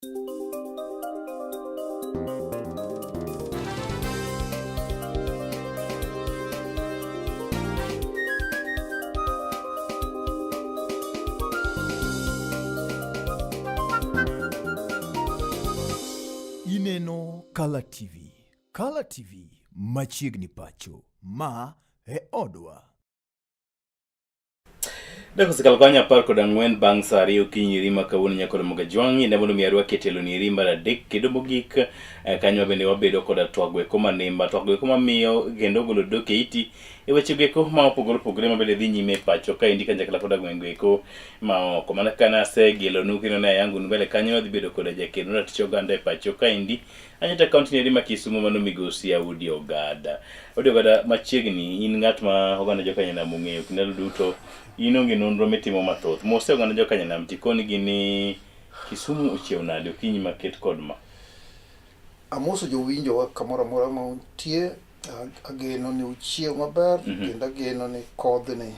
Ineno Kala TV. Kala TV machiegni pacho. Ma e odwa. Dako sekal kanya par kod ang'wen bang' sa ariyo okinyi rima kawuono nyakod moga jwang'i ne mondo mi arwa ketelo ni rimba adek kendo mogik kanyo bende wabedo kod twagwe koma nimba twagwe koma miyo gendo golo doke iti e weche geko ma opogore opogore ma bende dhi nyime pacho ka indi kanja kala koda gwengo eko ma oko mana kana se gelo nukino na yangu mbele kanyo dhi bedo kod jakeno Ratiro Oganda e pacho ka indi anyata kaunti ni rima Kisumu mano migosi Audi Oganda machiegni in ng'at ma Oganda jokanya na mung'eyo kinalo duto inonge nonro mitimo mathoth mose Oganda jokanya nam tikoni gini Kisumu ochiew nade okinyi maket kod ma amoso jowinjo wa kamoro amora ma untie ageno ni uchiew maber kendo ageno ni kodhni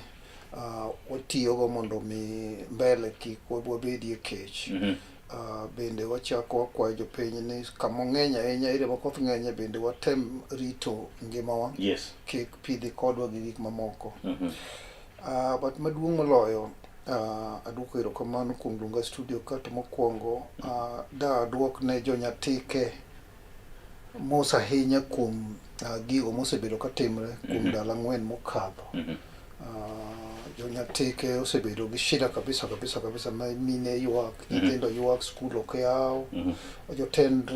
watiyogo mondo mi mbele kik wabedie kech bende wachako wakwayo jopiny ni kama ng'eny ahinya ire ma koth ng'enye bende watem rito ngimawa kik pidhi kodwa gi gik mamoko but maduong' moloyo aduoko erokamano kuom luonga studio ka to mokwongo da aduok ne jonyatike mos ahinya kuom gigo mosebedo katimre kuom ndalo 4 mokadho jonyatike osebedo gi shida kabisa ma mine ywak nyithindo ywak skul ok yaw jotend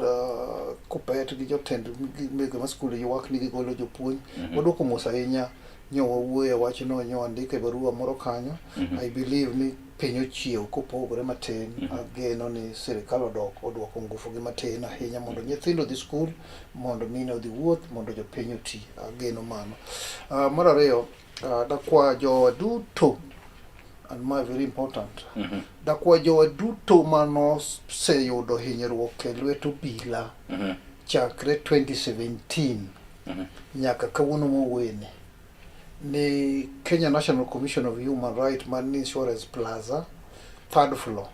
kopet gi jotend mego ma skul ywak ni gigolo jopuonj waduoko mos ahinya nyowa wuoye wachno nyowa ndike barua moro kanyo I believe ni piny ochiew kopogore matin ageno ni sirikal oduoko ngufu gi matin ahinya mondo nyithindo dhi skul mondo mine odhi wuoth mondo jopiny oti ageno mano mar ariyo dakwa jowa duto and my very important dakwa jowa duto manoseyudo hinyruok e lwet obila chakre 2017 nyaka kawuono mowene ni Kenya National Commission of Human Rights man Insurance Plaza third floor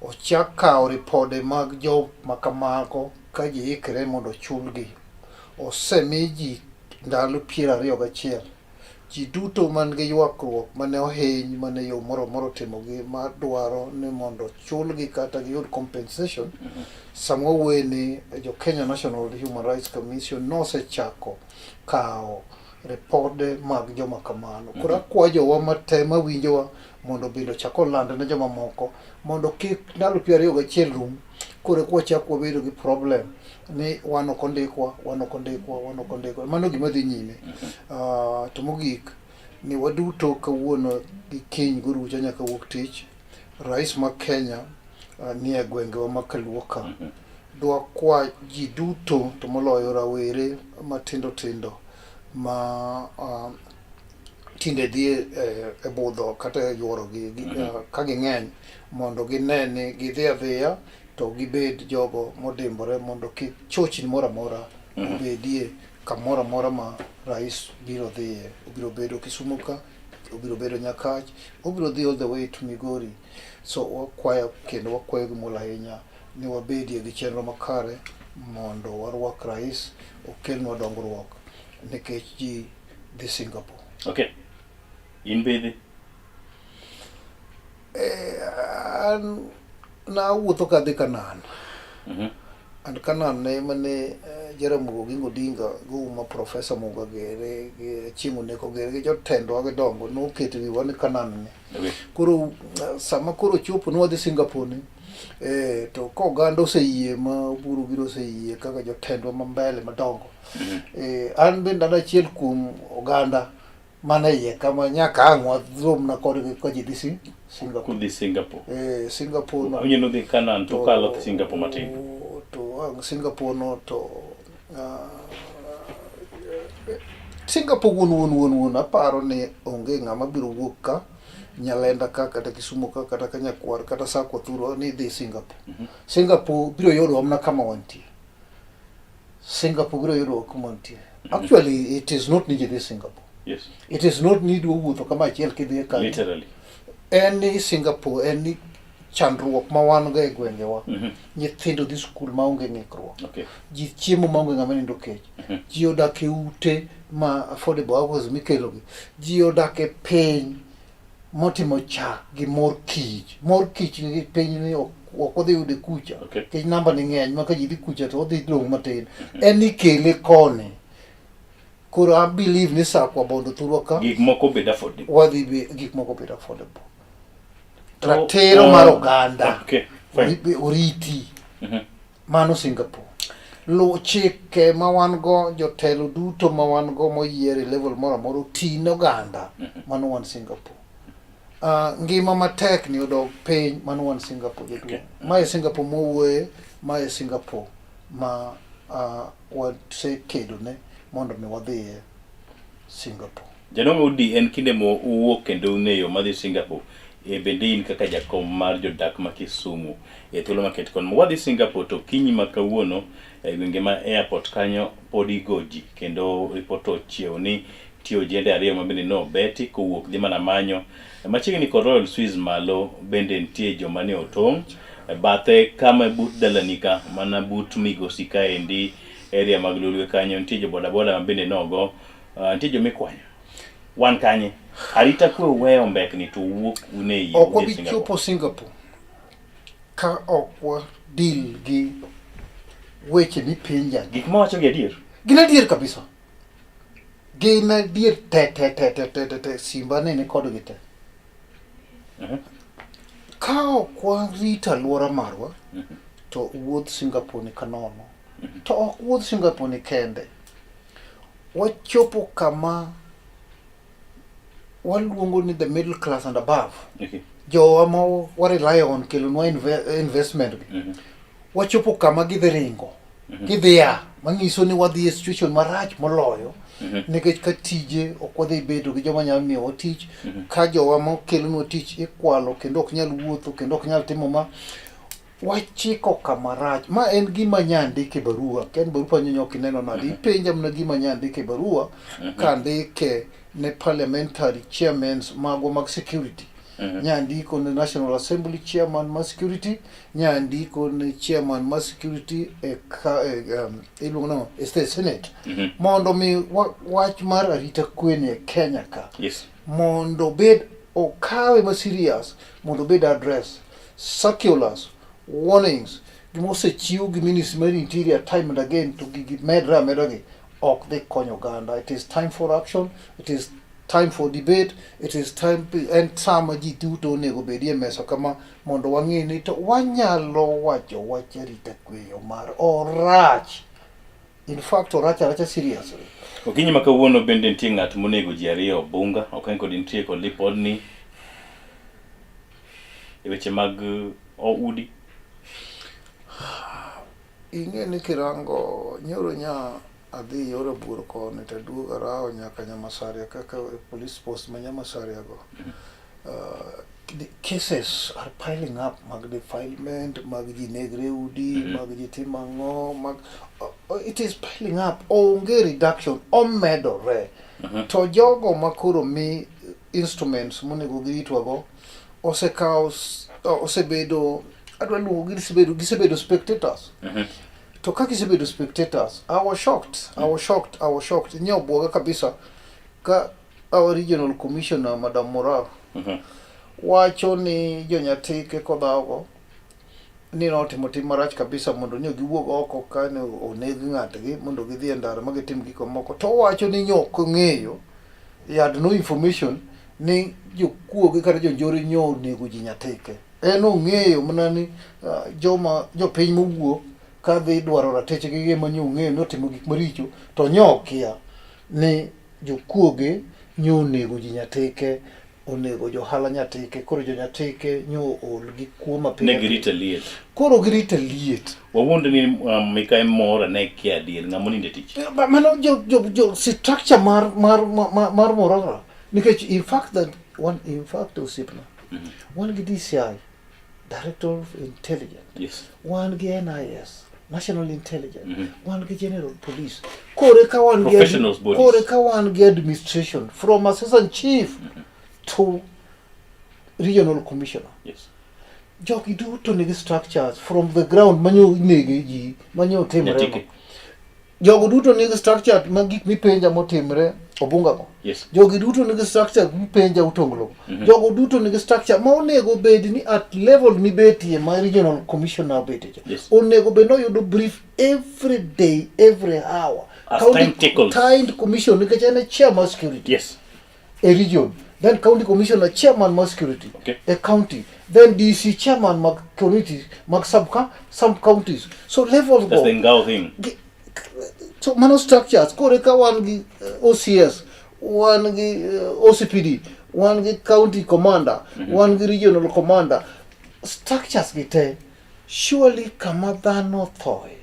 ochak kao ripode mag jo makamago ka ji ikre mondo chulgi osemiji ndalo 21 ji duto man gi ywakruok mane ohiny mane yo moro timogi ma dwaro ni mondo chulgi kata giyud compensation samwa weni jo Kenya National Human Rights Commission nosechako kao reporde mag joma kamano kura kwa jowa matema winjowa mondo bendo chako lando ne joma moko mondo kik ndalo 21 rum kore kwa chako bedo gi problem ni wano kondikwa mano gima dhi nyime to mogik ni waduto kawuono gi kiny gorucha nyaka wuok tich rais ma Kenya ni e gwengewa makaluoka dwa kwa ji duto to moloyo rawere matindo ma tinde dhi e budho kata yuoro gi ka ging'eny mondo ginene gidhi adhiya to gibed jogo modimbore mondo kik chochni moro amora obedie kamoro amora ma rais biro dhiye obiro bedo Kisumu ka obiro bedo Nyakach obiro dhi all the way to Migori so wakwayo kendo wakwayo gi mola ahinya ni wabedie gi chenro makare mondo warwak rais okelnwa dongruok nikech ji dhi Singapore. Okay. In bedhi? Na wuotho ka dhi Kanan. And Kanan ne mane Jaramogi Odinga guma Professor Muga gere chiemo ne ko gere jotendwa gi dongo no keto wi wan Kanan ne. Koro sama koro chopo no dhi Singapore ni to ko Oganda oseyie ma buru biro oseyie kaka jotendwa mbele madongo an bende achiel kuom Oganda mana iye kama nyaka ang'wa drom na kod ji dhi Singapore Singapore no onye dhi Kanan to kalo Singapore matin to Singapore no to Singapore won aparo ni onge ng'ama biro wuok ka Nyalenda ka kata Kisumu ka kata Kanyakwar kata Sako Thuro ni dhi Singapore Singapore biro yodo amna kama wantie Singapore biro yodo kama wantie actually it is not needed in Singapore it is not need wuotho kama achiel kidhi ka literally any Singapore any chandruok ma wan go e gwengewa. Nyithindo dhi skul maonge ng'ikruok. Ji chiemo maonge ng'ama nindo kech. Ji odak e ute ma affordable hours mikelogi. Ji odak e piny motimo chak gi mor kich. Mor kich gi piny ni ok odhi yude kucha. Kech namba ni ng'eny ma ka ji dhi kucha to odhi dong' matin. En ikele koni. Koro I believe ni sakwa bondo thurwa ka. Gik moko bed affordable. Wadhi gik moko bed affordable. Ratiro mar oganda. Oriti. Mano Singapore. Luw chike ma wan go, jotelo duto ma wan go moyier e level moro amora tin oganda. Mano wan Singapore. Ngima matek ni odog piny. Mano wan Singapore jaduong'. Mae Singapore mowuoye. Mae Singapore ma wasekedo ne mondo mi wadhiye Singapore. Jadong' Udi, en kinde mo uwuok kendo uneyo madhi Singapore. Bende in kaka jakom mar jodak ma Kisumu thuolo maket kon wadhi Singapore to kinyi ma kawuono gwenge ma airport kanyo pod igoji kendo ripoto chiewo ni tiyo jende ariyo ma bende no beti kowuok dhi mana manyo machiegni kod Royal Swiss malo bende nitie joma ne otong' bathe kama but dalanika mana but migosi kaendi area mag Lolwe kanyo nitie jo bodaboda ma bende nogo nitie jo mikwanyo wan kanye arita kwe weyo mbekni to wuok uneyi ok bi chopo Singapore ka ok deal gi weche mipinja gik ma wacho gi adier gin adier kabisa gin adier te simba nene kod gi te ka ok warita alwora marwa to wuodh Singapore ni kanono to ok wuodh Singapore ni kende wachopo kama waluongo ni the middle class and above. Jowa ma warely on kelonwa investment wachopo kama gidhi ringo gidhi ya manyiso ni wadhi e situation marach moloyo nikech ka tije ok wadhi bedo gi joma nyalo miyowa tich ka jowa ma kelonwa tich ikwalo kendo ok nyal wuotho kendo ok nyal timo ma wachiko kama rach ma en gima nyandike barua ken barupa nyonyo kineno nadi ipenja mna gima nyandike barua kandike ne parliamentary chairmen mago mag security nyandiko ne National Assembly chairman ma security nyandiko ne chairman ma security iluongo state senate mondo mi wach mar arita kwene Kenya ka mondo bed okawe ma serious mondo bed address circulars warnings gimose chiu gi Ministry of Interior time and again to give medagi ok dhi konyo Oganda. It is time for action, it is time for debate, it is time and sama ji duto onego bedie mesa kama mondo wang'e ni to wanyalo wacho wach arita kweyo mar orach. In fact orach seriously. Okinyi ma kawuono bende nitie ng'at monego ji ariyo bunga ok en kod nitie kod lipod ni e weche mag Udi. Ing'e ni kirango nyoro nya adhi yoro bur koni to duoga rao nyaka Nyamasaria kaka police post ma Nyamasaria go. The cases are piling up mag defilement mag ji negre udi mag ji timango mag it is piling up onge reduction omedore to jogo makoro mi instruments monego giritwa go osebedo adwa luongo gisebedo spectators to kaka gisebedo spectators I was shocked nyobwoga kabisa ka our regional commissioner Madam Morar wacho ni jonyatike kodhago ni notimo tim marach kabisa mondo nyo giwuog oko ka ne oneg ng'atgi mondo gidhi e ndara ma gitim gik moko to wacho ni nyok ng'eyo had no information ni jokuoge kata jonjore nyo nego ji nyatike en ong'eyo mana ni jopiny mowuok ka dhi dwaro rateche gi ma nyo ong'eyo notimo gik maricho to nyokia ni jokuoge nyo nego ji nyatike onego johala nyatike koro jonyatike nyo ol gi kuoma piny ne girita liet koro girita liet wawuondo ni Mikae Mora ne kia adier ng'amo ninde tich mano jo structure mar Morara nikech in fact osipna one gi DCI Director of Intelligence one gi NIS National Intelligence one gi General Police kore ka wan gi administration from Assistant Chief to Regional Commissioner jogi duto nigi structures from the ground manyo negi ji manyo timre. Jogo duto nigi structure ma gik mipenja motimre obunga go. Yes. Jogi duto nigi structure mipenja utonglo. Jogo duto nigi structure ma onego bed ni at level mibetie ma regional commissioner betie. Yes. Onego bed no yudo brief every day, every hour. As time tickles. Timed commission nikech en chairman security. Yes. A region. Then county commissioner chairman of security. Okay. A county. Then DC chairman mag communities, mag some counties. So level That's go. the Ngao thing. So mano structures koreka one gi OCS, one gi OCPD, one gi county commander, one gi regional commander. Structures gite surely kama dhano thoe.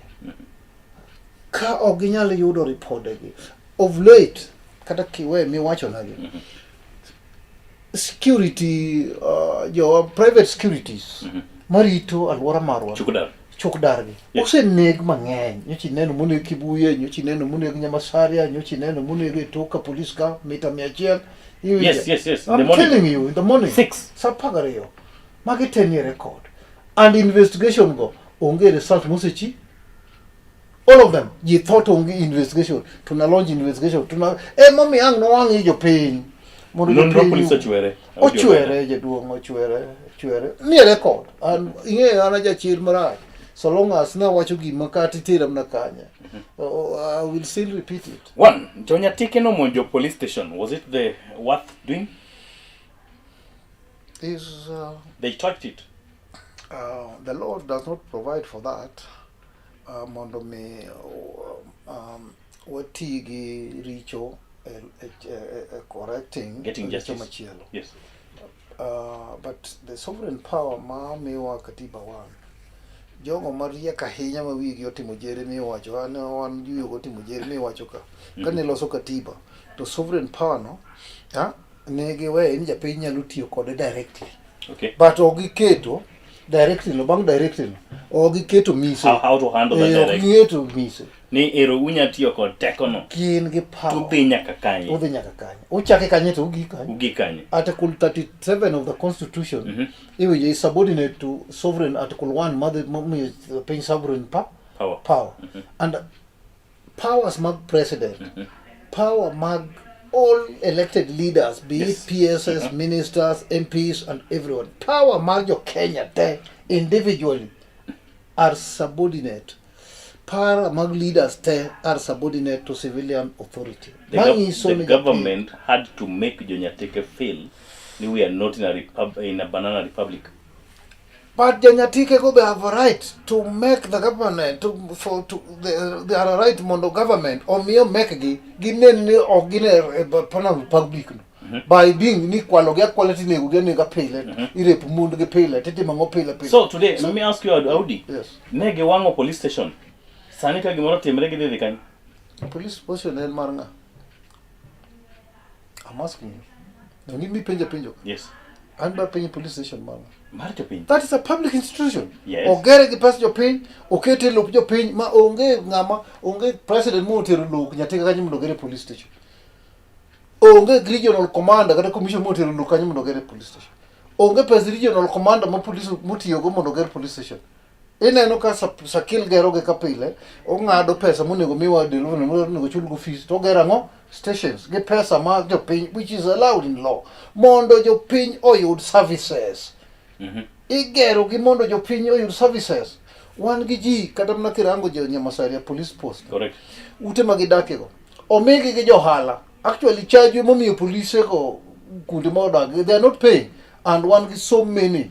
Ka oginyal yudo report gi. Of late kata kiwe mi wacho nagi. Security your private securities marito alwora marwa chukdar gi oseneg mang'eny nyochi neno mune Kibuye, nyochi neno mune Nyamasaria, nyochi neno mune Toka police ka mita 100. Yes. I'm telling you in the morning 6 sapagariyo magi 10-year record and investigation go onge result mosechi. All of them you thought onge investigation tuna launch investigation tuna mami ang no wangi jo piny nonro police ochwere jaduong' ochwere ni record and ing'eyo ana jachir marach so long as na wacho gima kata tira mna kanya I will still repeat it. One, Jonyatike no monjo police station, was it the worth doing? Is they touched it. The law does not provide for that. Mondo me watigi richo correcting getting justice. Yes. But the sovereign power ma miwa katiba wan jogo maria kahinya ma wigi otimo jere mi wacho wan yugo timo jere mi wacho ka kane loso katiba to sovereign power no negi we ni japiny nyalo tiyo kode directly. Okay. But ogiketo directly lo bang directly ogiketo mise how to handle that directly. Ogiketo mise ni ero unya tiyo kod teko no kin gi power tudhi nyaka kanye uchake kanye to ugi kanye Article 37 of the Constitution is subordinate to sovereign. Article 1 mother paying sovereign power. And powers mag president power mag all elected leaders, be it PSS, ministers, MPs and everyone. Power mag jo Kenya te individually are subordinate. Power mag leaders te are subordinate to civilian authority. The government had to make Jonyatike feel that we are not in a banana republic. But Jonyatike go have a right to make the government they are a right mondo government or me make gine or gine banana republic by being ni kwalogia quality ne ugene ga pele ire mundu ge pele tete mango pele. So today let me ask you Audi. Yes. Nege wango police station. Sanika gimoro timre gi dhi kany. Police station en maranga. I'm asking you. Don't give me penjo. Yes. And by paying police station maranga. Marito piny. That is a public institution. Yes. Ogere gi pes jo piny, okete lop jo piny ma onge ngama, onge president mo otero lok Nyatike kanyo mondo ogere police station. Onge regional commander kata commission mo otero lok kanyo mondo ogere police station. Onge pes regional commander ma police motiyo go mondo ogere police station. Ineno ka sakil gero ge kapile ong'ado pesa monego miwa delivery monego chul go fees to gero ngo stations ge pesa ma jo piny which is allowed in law mondo jo piny oyud services. Igero gi mondo jo piny oyud services. Wan gi ji kata mana kirango jo Nyamasaria police post. Correct. Ute magidake go omigi gi johala actually charge momiyo police go kunde modag they are not paying and one gi so many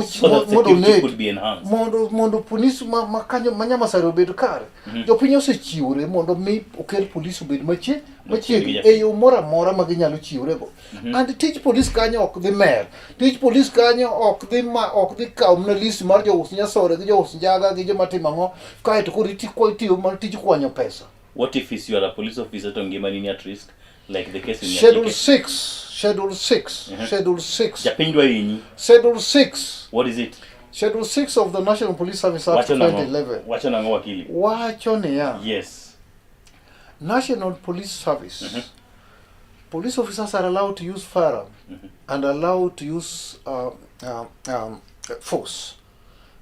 so that security could be enhanced. Mondo police ma kanyo Nyamasaria obed kare. Jo piny osechiwore mondo mi okel police obed machiegni e yo mora ma ginyalo chiwore go. And tij police kanyo ok dhi mer. Tij police kanyo ok dhi kaw na list mar jo us nyasore gi jo us njaga gi joma timo ngo kae to koriti tiyo mar tij kwanyo pesa. What if you are a police officer to ngima nini at risk like the case in Schedule 6. Japindwa yinyi. Schedule 6. What is it? Schedule 6 of the National Police Service Act 2011. Wacho nango wakili. Wacho ne ya. Yes. National Police Service. Police officers are allowed to use firearm and allowed to use force.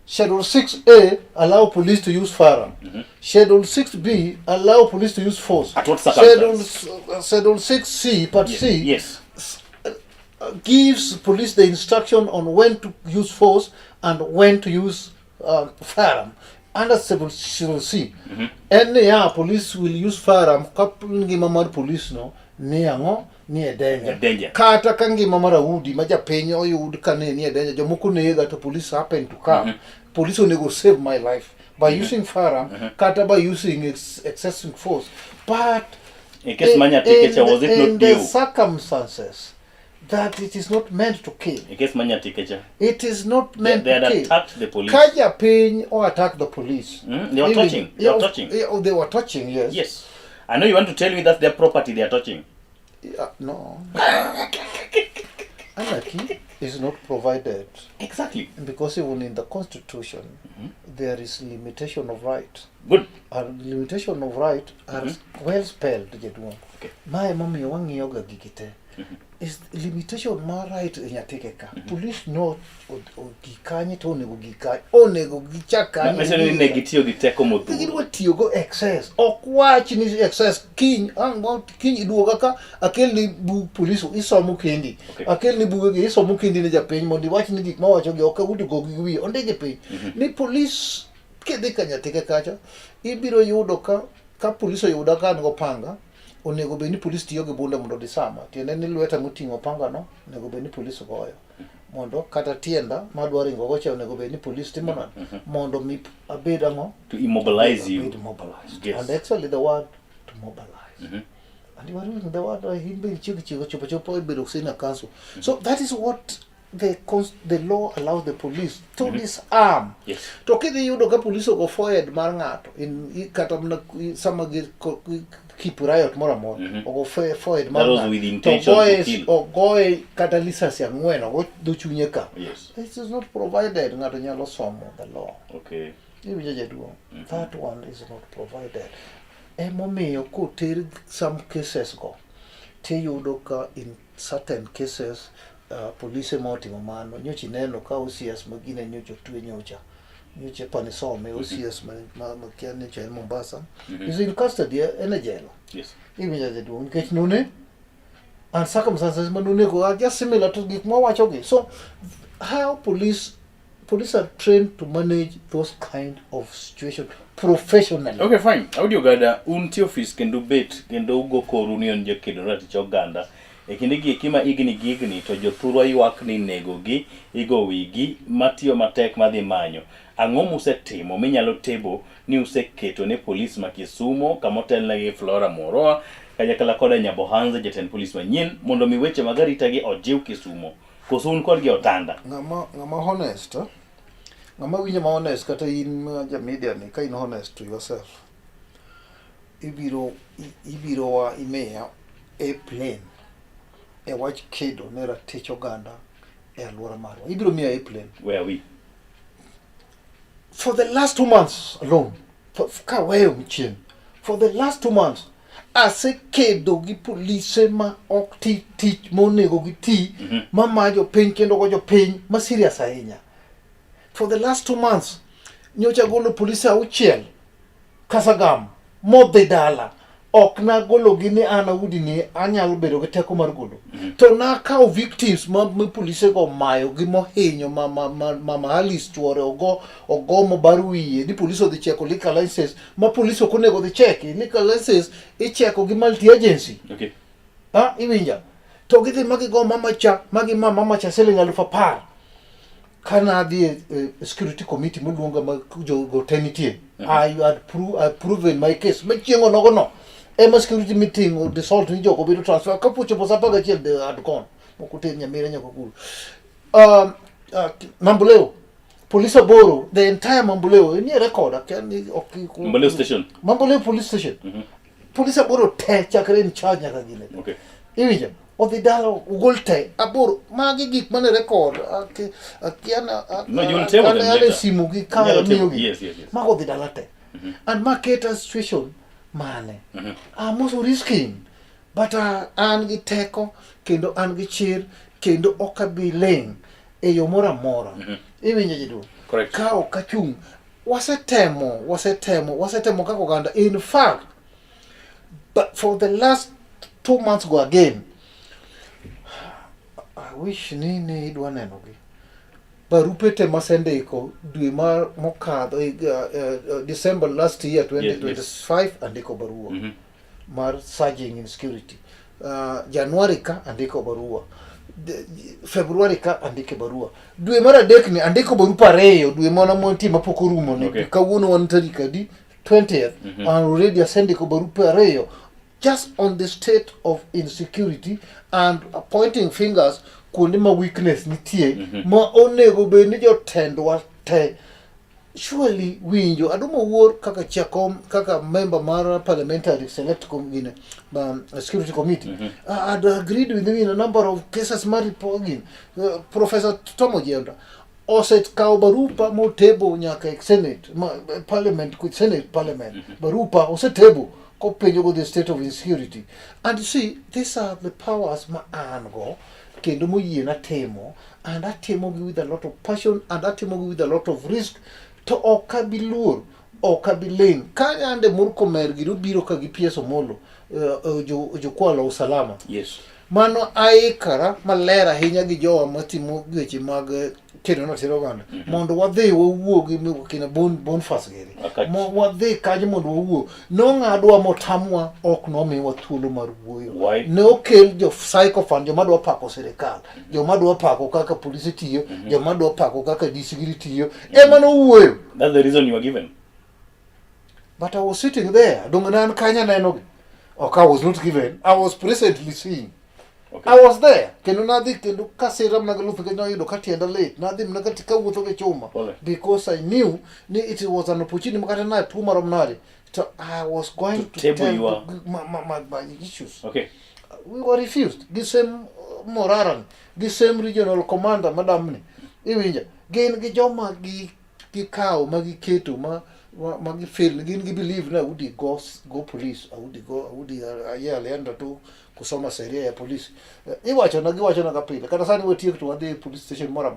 Schedule 6A allow police to use firearm. Schedule 6B allow police to use force. At what circumstance? Schedule 6C, Part C, Yes. gives police the instruction on when to use force and when to use firearm. Under Schedule C, any police will use firearm. Couple ngimamar police no niango ni danger. Kata kangi mamara udi maja penyo yud kane ni danger. Jomuku nega to police happen to come. Police will go save my life by using firearm. Kata by using excessive force. But in case manya tikecha, was it not the due? circumstances that it is not meant to kill. In case manya tikecha, It is not meant they to had kill. attacked the police. Kaja pain or attack the police. They were touching. They were touching. They were touching, yes. Yes. I know you want to tell me that's their property they are touching. No. Anarchy is not provided. Exactly. Because even in the Constitution, there is limitation of right. Good. And limitation of right are well spelled. Okay. My mommy wangi yoga gigite. Is limitation my right in yatekeka. Police no gikanye to nego gikai. O nego gichaka. Mesele negitio giteko motu. What you go excess. Or watch in excess. King king iduogaka akel ni bu police iso mukindi. Akel ni bu iso mukindi ne japen mondi watch ni gik ma wacho gi oka udi go gi ondege pe. Ni police kede kanya tekeka cha. Ibiro yudo ka police yudo ka ngo panga. Onego beni police tiyo gi bunda mondo disama. Tiende ni lweta mutingo panga no, onego beni police goyo. Mondo kata tienda madwari ngogo cha onego beni police timona. Mondo mi abeda ngo to immobilize you. Immobilized. Yes. And actually the word to mobilize. And you are using the word himbe chigo chopo ibiro sina council. So that is what the law allows the police to disarm. Yes. To kidi yudo ka police go forward mar ngato in kata sama keep riot mora or forward that was with the intention to kill. Or goe kata lisasi angwen or do chunye ka. Yes. It is not provided ngato nyalo somo the law. Okay. That one is not provided. Emomiyo ko ter some cases go. Te yudo ka in certain cases police motingo mano nyochi neno ka OCS magine nyocho tuwe nyocha. Nyoche panisome OCS makia nyocha in Mombasa. Is in custody in a jail. Yes. Even they do get nune and circumstances manune go are just similar to gik mo wachogi. So how police are trained to manage those kind of situation professionally. Okay, fine. Audio gada unti office kendo bet kendo ugo korunion je Kedo Ratiro Oganda. Ekindigi kima igni to jothurwa ywak ni nego gi igo wigi matiyo matek madhi manyo. Ang'o musetimo minyalo tebo ni useketo ne police ma Kisumo kamotel na gi Flora Moroa kanyakla koda Nyabohanza jatend police manyien mondo mi weche magarita gi ojiw Kisumo. Kosun kod gi otanda. Ngama honest. Ngama winjo ma honest kata in ja media ni ka in honest to yourself. Ibiro wa imea a plane. E watch Kedo ne Ratiro Oganda e alwora marwa. Ibiro miya a plane. Where are we? For the last 2 months alone, for the last 2 months, ase kedo gi police ma ok tich monego gi ti ma majo piny kendo go jo piny ma serious ahinya. For the last 2 months, nyocha golo police auchiel Kasagam modhi dala ok na golo gi ni ana udi ni anyalo bedo gi teko mar golo. To na kao victims ma police go mayo gi mohinyo ma halis chuore ogo mo barwiye di police odhi cheko liquor license ma police ok onego dhi cheki liquor license icheko gi multi agency. Okay. Iwinja. To gidhi magi go mama cha selling 10,000 kana di security committee muluonga ma go tenitie. I had proven my case. Machiengo no. Ema security meeting or the salt ni joko bidu transfer kapucho posapaga chiel de adkon mokute nyamira nyakokulu Mambuleo police aboro the entire Mambuleo ni record akani Mambuleo station. Mambuleo police station. Police aboro te chakre in charge nyaka gine. Okay. Iwija odidala ugolte aboro magi gik mane record akiana no you will tell them later. Simu gi ka miyo gi. Yes. Mago odidala te. And market situation mane. I'm also risking. But an gi teko, kendo an gi chir, kendo okabi leng. e yo moro amora. Iwinjo jidu. Correct. Kao kachung. Wasetemo kaka Oganda. In fact, but for the last 2 months go again, I wish ni idwa neno gi. Barupe te masende iko dwe mar mokadho December last year 2025 andiko barua mar surging insecurity. January ka andiko barua. February ka andike barua. Dwe mar adek ni andiko barupa areyo dwe mona monti mapoko rumo ni kawuono wan tarika di 20th and already asendiko barupa areyo just on the state of insecurity and pointing fingers kuonde ma weakness nitie ma onego bed ni jotendwa te. Surely winjo adumo wuor kaka chakom kaka member mar parliamentary select committee security committee I'd agreed with him in a number of cases mar reporting Professor Tomo Jenda oset kao barupa mo table nyaka senate parliament ku senate parliament barupa oset table ko penjo go the state of insecurity and you see these are the powers ma ango kendo moyie na temo and atemo with a lot of passion and atemo with a lot of risk to okabilur okabilen kanyande murkomer giru biro ka gipieso molo jo kwalo usalama yes mano aikara malera hinya gi jowa matimo weche mag kedo no tero Oganda mondo wadhi wawuogi kina bon fasgeri mo wadhi kaje mondo wawuo no ngadwa motamwa ok no miwa thuolo mar wuoyo no kel jo psychophant jo madwa pako sirikal jo madwa pako kaka polisi tiyo jo madwa pako kaka discipline tiyo ema no wuoyo. That's the reason you were given. But I was sitting there donganan kanya neno. Okay, I was not given. I was presently seeing. Okay. I was there. Kendo nadhi kendo kasiram nagalutho kendo yudo katienda late. Nadhi mnakatika wuotho ke chuma. Because I knew it was an opportunity makata na tuma romnari. So I was going to tell you my issues. Okay. We were refused. The same Moraran, the same regional commander, madam ni. Iwinja. Gain gi joma gi kao magi keto magi fail gin gi believe na would go police would alienda tu kusoma sheria ya polisi iwacho na kapile kata sani wetie to wadhi police station mora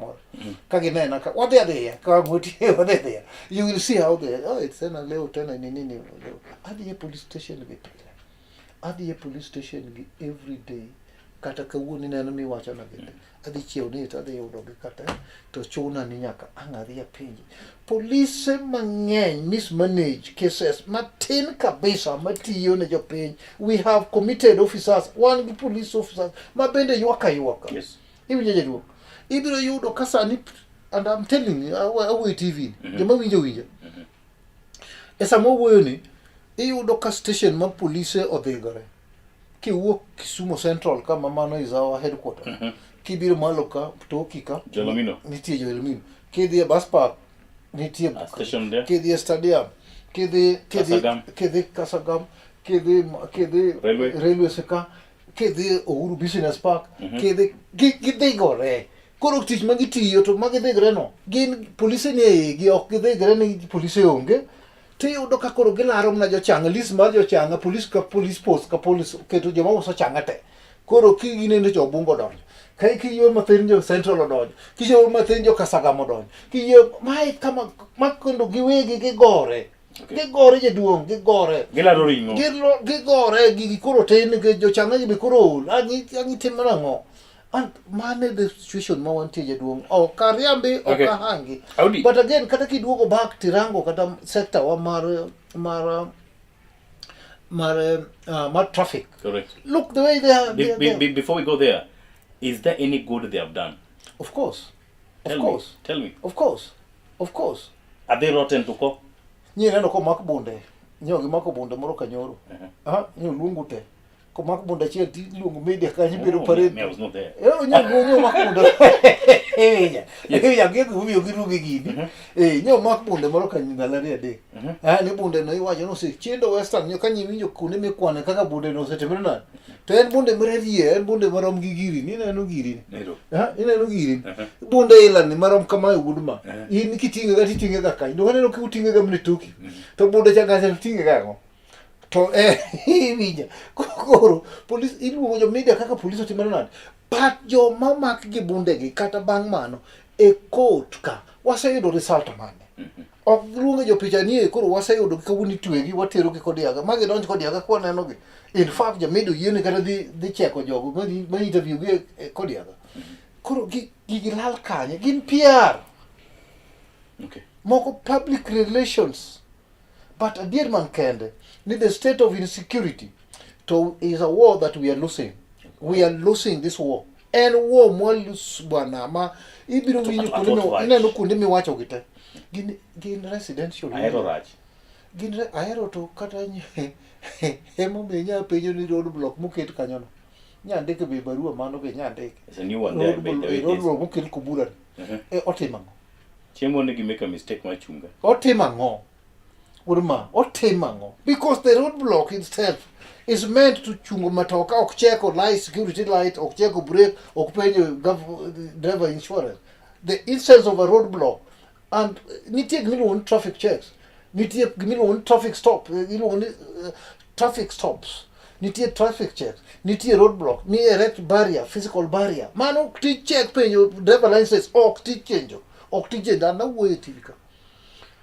kagi nena ka wadhi there ka wetie wadhi there you will see how they it's na leo tena nini leo adi police station gi pile adi police station gi every day kata kawuoni neno mi wacho na ginde adi chiew ni to adi yudo gi kata to chuna ni nyaka ang'aria pinji police mang'eny mismanage cases matin kabisa matiyo ne jopiny. We have committed officers one gi police officers ma bende ywaka yes iwinjo jaduong ibiro yudo kasani and I'm telling you awe TV joma winjo esamo wuoyo ni iyudo ka station ma police odhigore kiwuok Kisumu Central kama mano is our headquarter kibiro malo ka toki ka Jolomino nitie Jolomino kidhi bus park nitie station there kidhi stadium kidhi Kasagam kidhi railway seka kidhi Uhuru Business Park kidhi gore koro tich magitiyo to magidhigre no gin polise ne gi ok gidhigre ni polise onge tiyudo ka koro gilaro na jochanga list mar jochanga police ka police post ka police keto joma uso changa te koro kiginene jo bungo donjo kai kiyo mathin jo central odonjo kiyo mathin jo Kasagam odonjo kiyo mai kama makondo giwegi gigore gigore jaduong gigore gilaro ringo gigore gikoro tin ge jochanga gi koro angi timrango and manage the situation ma wantie jaduong kariambe okahangi but again kata kiduogo back tirango kata sector wa mar traffic. Correct. Look the way they are. Before we go there, is there any good they have done? Of course. Tell me. Of course. Are they rotten to ko? Nyineno ko makbunde. Nyogi makbunde moro kanyoro. Luongo te. Ko makbunde chiel ti luongo media kanyi biro parade. I was not there. Nyo makbunde. Ya gego ubiyo girugi gini. Nyo makbunde moro kanyi galari ade. Ni bunde no iwacho no se chiendo western nyo kanyi winjo kune mekwane kaka bunde no setemre na. To en bunde mrerie, en bunde marom gi giri, ni neno giri. Ineno giri. Bunde ila ni marom kama uguduma. In kitinga ga titinga ga kai. Ndo kaneno kitinga ga mnetoki. To bunde changa se titinga ga ngo. To winja. Koro police iluongo jo media kaka police otimana nade. but joma mak gi bundegi kata bang' mano e court ka waseyudo result mane. Ok luongo jo picha nie koro waseyudo kawuono itwegi watero gi kodiaga ma gidonj kodiaga kwa neno gi. In fact jamedo yiene kata dhi cheko jogo ma interview gi kodiaga. Koro gilal kanye gin PR. Okay. Moko public relations. But adier man kende ni the state of insecurity to is a war that we are losing. We are losing this war. And war mwalus bwana ma ibiro winyo ineno kunde miwacho gite. Gin residential. Aero to kata hemo be nya penjo ni road block muket kanyono. Nya ndeke be barua mano be nya ndeke. It's a new one there. Road block muket kubura. Otimango. Chiemo ni make a mistake machunga. Otimango. Otimango. Because the roadblock itself is meant to chungo matoka ok check or light security light or check or brake or pay driver insurance. The instance of a roadblock and nitie gimilon traffic checks. Nitie gimilon traffic stop. Traffic stops. Nitie traffic checks. Nitie roadblock. Ni erect barrier, physical barrier. Man ok ti check pay your driver license ok ti change. Ok ti change na wuoyo tika.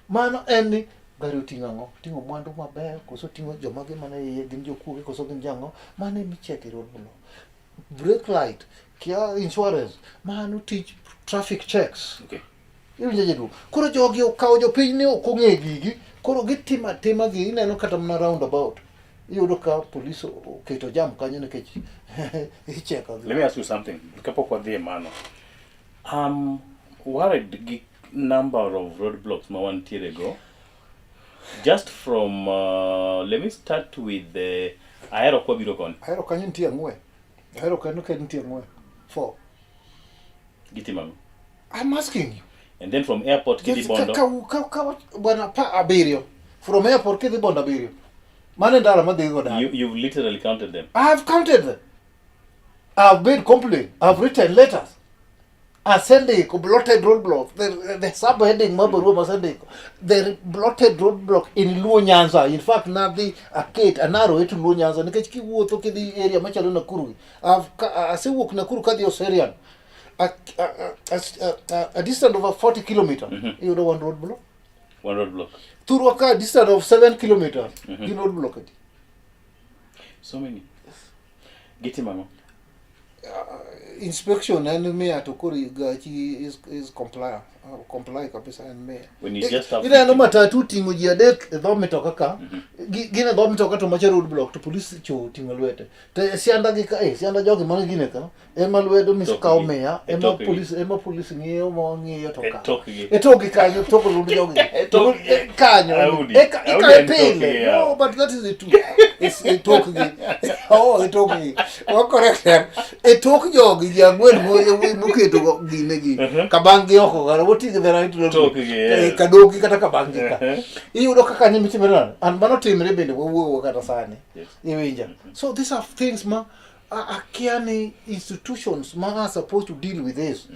Mano en gari oting'o tingo mwandu maber koso tingo joma gi mana iye gin jokuoge koso gin jango mano imicheke roadblock. Brake light kia insurance mano tich traffic checks. Okay. Iwinjo koro jogi okawo jopiny ni ok ong'e gigi koro gitima gi ineno kata mana roundabout iyudo ka police oketo jam kanyo nikech icheka. Let me ask you something. Kapok wadhi e mano. Worried gi number of roadblocks ma wantiere go. Just from let me start with the Aero kwa biro kon. Aero kanyo nitie ang'wen. Aero kanyo nitie ang'wen. 4. Gitimam. I'm asking you. And then from airport kidhi Bondo. Bwana pa abiriyo. From airport kidhi Bondo abiriyo. Mane ndara madhi go da. You've literally counted them. I have counted them. I've made complaint. I've written letters. I send a blotted roadblock. The subheading Mabaru sending the blotted roadblock in Luo Nyanza. In fact, Nadi a Kate a narrow to Luo Nyanza. Nikaki woke the area Machaluna Kuru. I say walk Nakuru Kadi Oserian. A distance of 40 kilometers. You know one roadblock? One roadblock. Turuaka distance of 7 kilometers. You roadblock it. So many. Get him, Mama. Inspection and mayor to Kuri Gachi is comply kabisa and mayor. When you just have ina no matatu tingo jia dek do metoka ka gina do metoka to macha road block to police cho tingo lwete te sianda gi ka sianda jogi man gine ka e malwedo miska o mayor e ma police ngiyo mo ngiyo to ka e toki kanyo to ko jogi to kanyo e ka pele no but that is the truth it's a toki oh it toki o correct e toki jogi ya gwen mo muketo gine gi kabangi oko gara woti the right to kadoki kata kabangi ka iyudo kaka ni mitimerana an mano timre bende wo kata sani iwinja so these are things ma akiani institutions ma are supposed to deal with this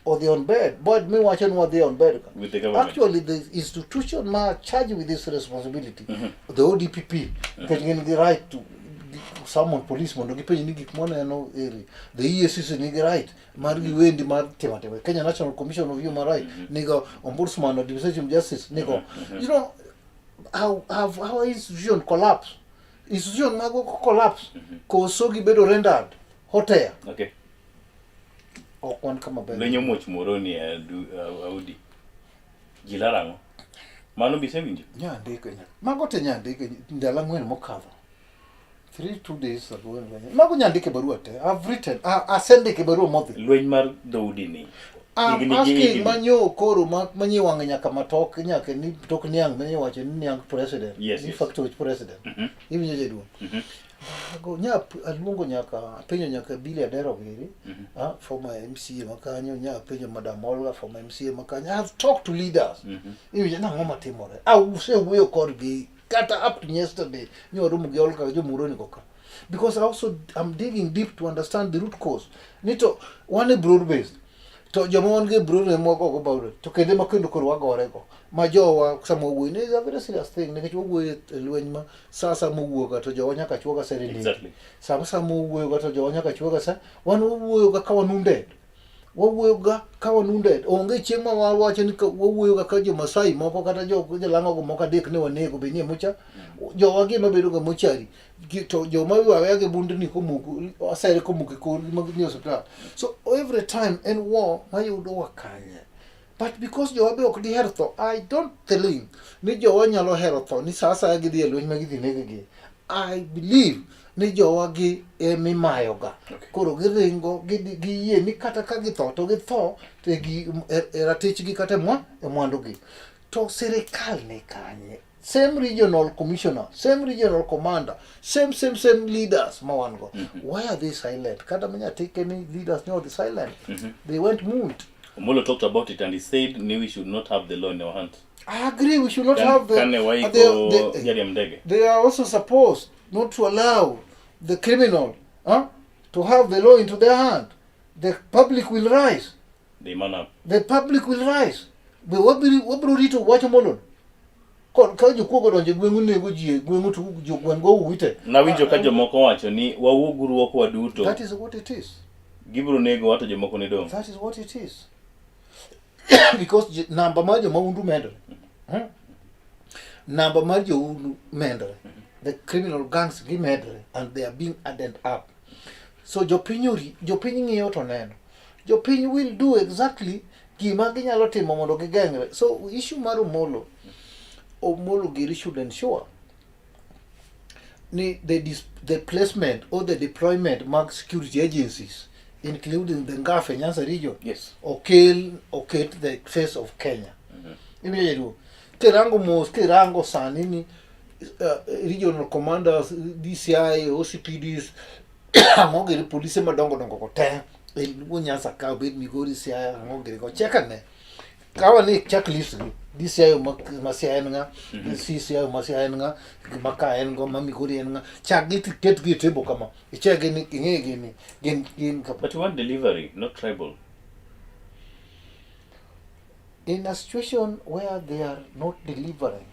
or they on bed but me watching what they on bed with the government. Actually the institution ma charged with this responsibility the ODPP getting the right to someone policeman do gipenyi ni gik mona no eri the EACC ni right mar gi wendi mar tema Kenya National Commission of Human Rights nigo ombudsman of Administrative Justice nigo you know how institution collapse institution mago collapse ko sogi bedo rendered hotel okay okwan kama bedo lenyo moch moroni audi jilarango mano bisewinjo nyande kenya mago te nyande kenya ndala ngwen mokadho 2 days ago mago nyandike barua te I've written asendike barua modhi lweny mar Daudi ni asking manyo koro manyi wang nyaka matok nyaka ni tok niang manyi wacho ni niang president yes, ni factory president hivi nyeje du go alungo nyaka penyo nyaka Billy Adero giri former MCA makanyo nya penyo Madam Olga former MCA makanyo I have talked to leaders hivi na ngoma timore au se weyo korgi kata up to yesterday nyoru mugiolka jo muroni koka because I'm digging deep to understand the root cause nito one broad based to jomon ge brune moko go bawre to kende makendo kor wagore go ma jowa samo wuoy ne is a very serious thing ne ke wuoy lweny ma sasa mowuoga to jowa nyaka chuoga serenity Exactly. sama mowuoga to jowa nyaka chuoga sa wan wuoyoga ka wanunde wawuoyoga ka wanunde onge chieng' ma wawacho ni wawuoyoga ka jo Masai moko kata jo lang'o go moko adek ne wanego be nie mucha jowa gi mabedo ga mochari to joma wawe ge bundni komuko asere komuko ko ni hospital so every time en war mayudo wakanye but because jowa be ok di hero tho I don't think ni jowa nyalo hero tho ni sasa gi dhi lweny ma gidhi negegi I believe ni jowa gi mimayoga koro giringo gi yie ni kata ka githo to githo te gi ratich gi kata mwandu gi to sirikal ne kanye same regional commissioner, same regional commander, same leaders mawango. Why are they silent? Kada manya take any leaders know the silent. They went moved. Omolo talked about it and he said we should not have the law in our hands. I agree, we should not have the they are also supposed not to allow the criminal to have the law into their hand. The public will rise. The public will rise. But what to watch molon? Ka jokuogo donje gweng'u nego ji gweng'u to jogweng'u uwite na winjo ka jomoko wacho ni wawuoguru kwa duto. That is what it is. Gibro nego wato jomoko ne dong. That is what it is. Because number mar joma undu medre. Number mar undu medre. The criminal gangs gi medre and they are being added up. So jopiny ng'iyo to neno. Jopiny will do exactly gima ginyalo timo mondo gigengre. So issue mar Omolo Giri should ensure the placement or the deployment mark security agencies, including the Ngafe Nyanza region, yes, or the face of Kenya. Kirango Sanini, regional commanders, DCI, OCPDs, Mogeri police madongo kote, Nyanza ka bid Migori CI, Mogeri go check on it. Kawani checklist this year masiaenga CCI masiaenga makaengo mamiguri enga chagiti get table kama ichege ni gen but one delivery not tribal in a situation where they are not delivering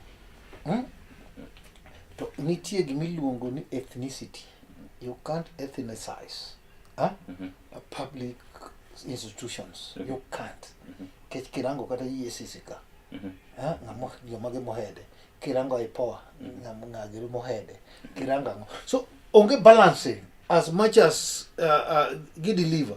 to nitie gimiluongo ni ethnicity. You can't ethnicize public institutions. You can't. Kirango kata yesisika. Ngamo jomage mohede. Kirango ipoa ngagiri mohede. Kiranga. So onge balancing as much as get deliver.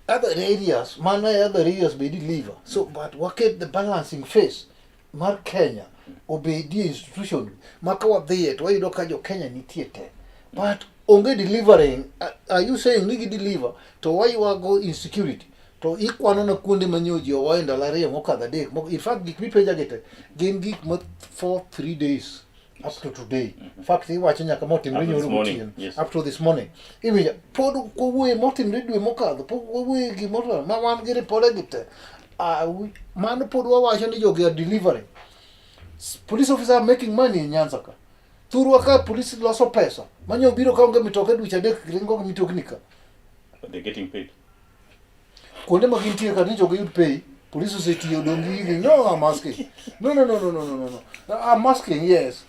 Other areas may deliver. So but work at the balancing phase. Mar Kenya obey the institution. Makawa there why you don't kajo Kenya ni theater. But onge delivering. Are you saying nigi deliver to why you are go insecurity? To ikwano na kuonde manyoji waenda laria mokadha dek. In fact gik mipenja gete gen gik for 3 days up to today. In fact iwacho nyaka motim renyo up to this morning. Imiya podo kowe motim redwe mokadho kowe gimoro ma wan gi report gete. Mano podo wawacho ni jogi are delivering. Police officers are making money in Nyanza ka. Thurwa ka police loso pesa. Manyo biro ka onge mitoke dweche adek ringo mitoknika. But they're getting paid. Konde magintie ka ni jogi yud pay. Police osetiyo dongi no I'm asking. No. I'm asking yes.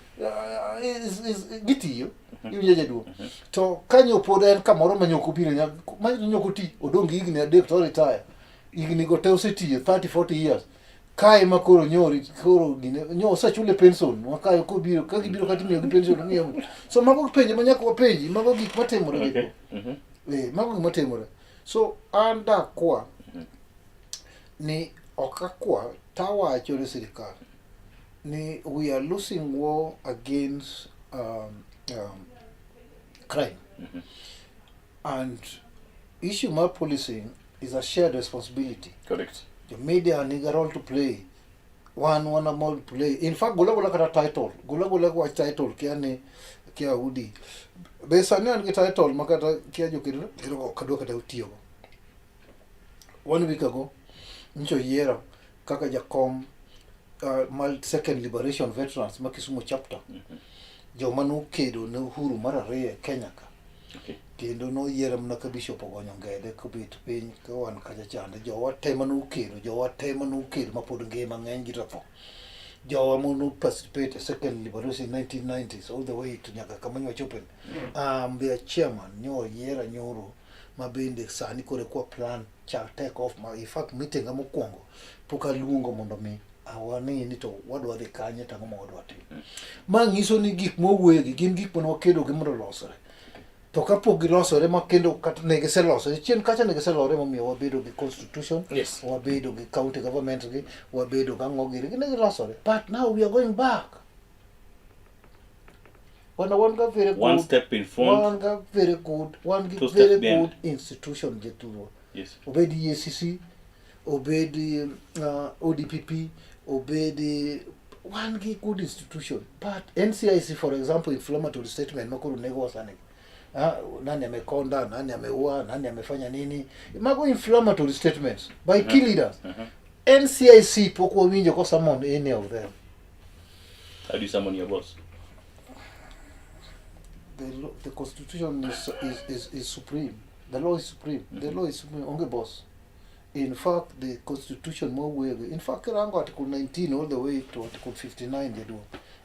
Is gitiyo. Iwiye do. To kanyo pod en kamoro manyoko biro manyoko ti odongi igni adek to retire. Igni go te osetiyo 30-40 years. Kai makoro nyori koro gine nyo osachule pension wakayo ko biro ka gibiro kati miyo gi pension ngiyo. So mago penje manyako penji mago gik matimore giko. Mago gik matimore. So anda kwa ni okakwa tawacho ne sirikal ni we are losing war against crime. And issue mar policing is a shared responsibility. Correct. The media need a role to play. One more play. In fact, gola kata title. Gola kwa title kia udi. Besani an title makata kia jokiro kado kata utiyo. 1 week ago, ncho yera kaka jakom second liberation veterans makisumo chapter. Jomanu Kedo ne Uhuru mara reye Kenya ka. kendo noyiero mana ka bishop ogonyo ngede kobet piny ka wan kacha chande jowa tema nokelo mapod ngima ng'eny gi to tho jowa mono participate e second liberation 1990s all the way to nyaka kama nyochopen be a chairman nyo yiera nyoro mabende sani kore kwa plan chak take off ma in fact meeting mokwongo poka luongo mondo mi awani ni to wadwa dhi kanye tango ma wadwa tim ma nyiso ni gik mowuogi gin gik mane wakedo gi mondo losore to kapok gilosore ma kendo kata ne giselosore chien kacha ne giselore momiyo wabedo gi constitution wabedo gi county government gi wabedo gi ang'o giri ne gilosore but now we are going back one got very good one step in front one got very good institution jeturo obed EACC obed ODPP obed one good institution but NCIC for example inflammatory statement makuru nego wasane nani amekonda nani ameua nani amefanya nini mago inflammatory statements by key leaders NCIC poko winjo ko summon any of them. How do you summon your boss? The constitution is supreme. The law is supreme. The law is supreme. Onge boss. In fact, the constitution more way. In fact, article 19 all the way to article 59 they do.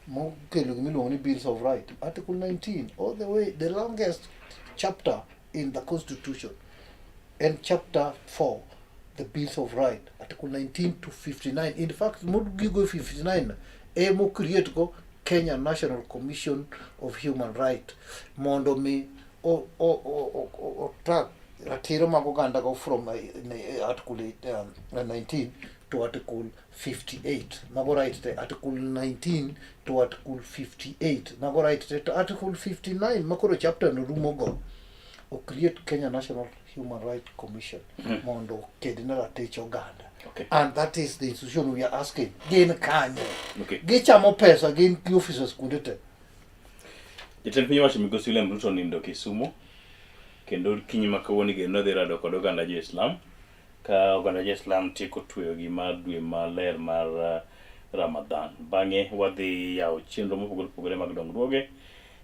More only bills of right. Article 19 all the way, the longest chapter in the constitution, and chapter 4, the bills of right. Article 19 to 59. In fact, more go 59. Mo create go Kenya National Commission of Human Rights. Mondo me o track Ratiro Oganda go from article 19 to article 58. Nago right the article 19 to article 58. Nago right to article 59. Makoro chapter no rumogo o create Kenya National Human Rights Commission. Mondo kedinala teach Oganda. Okay. And that is the institution we are asking. Gain kanye. Okay. Gichamo pesa gain key officers kundete. Jatend piny owacho Migosi William Ruto nindo Kisumu kendo kinyi makawuono geno dhi rado kod oganda Jo-Islam ka oganda Jo-Islam tieko tweyo gi mar dwe maler mar Ramadhan. Bang'e wadhi yawo chenro mopogore opogore mag dongruoge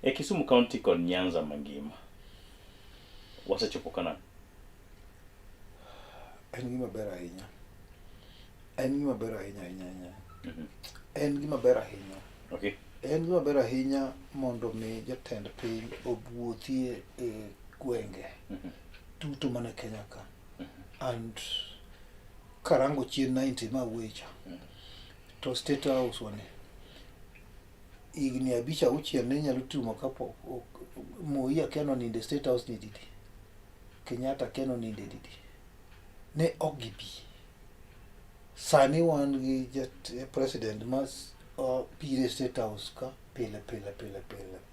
e Kisumu County kod Nyanza mangima. Wasechopo kanan. En gima ber ahinya. En gima ber ahinya. En gima ber ahinya. Okay. En gima ber ahinya mondo mi jatend piny obwuothie e gwenge duto mana Kenya ka. And karango chien 90 ma wecha. To State House wane. Igni abicha uchiel ne nyalo timo kapo Moi akeno ninde State House ni didi. Kenyatta keno ninde didi. Ne ogibi. Sani wan gi president mas pire State House ka pile.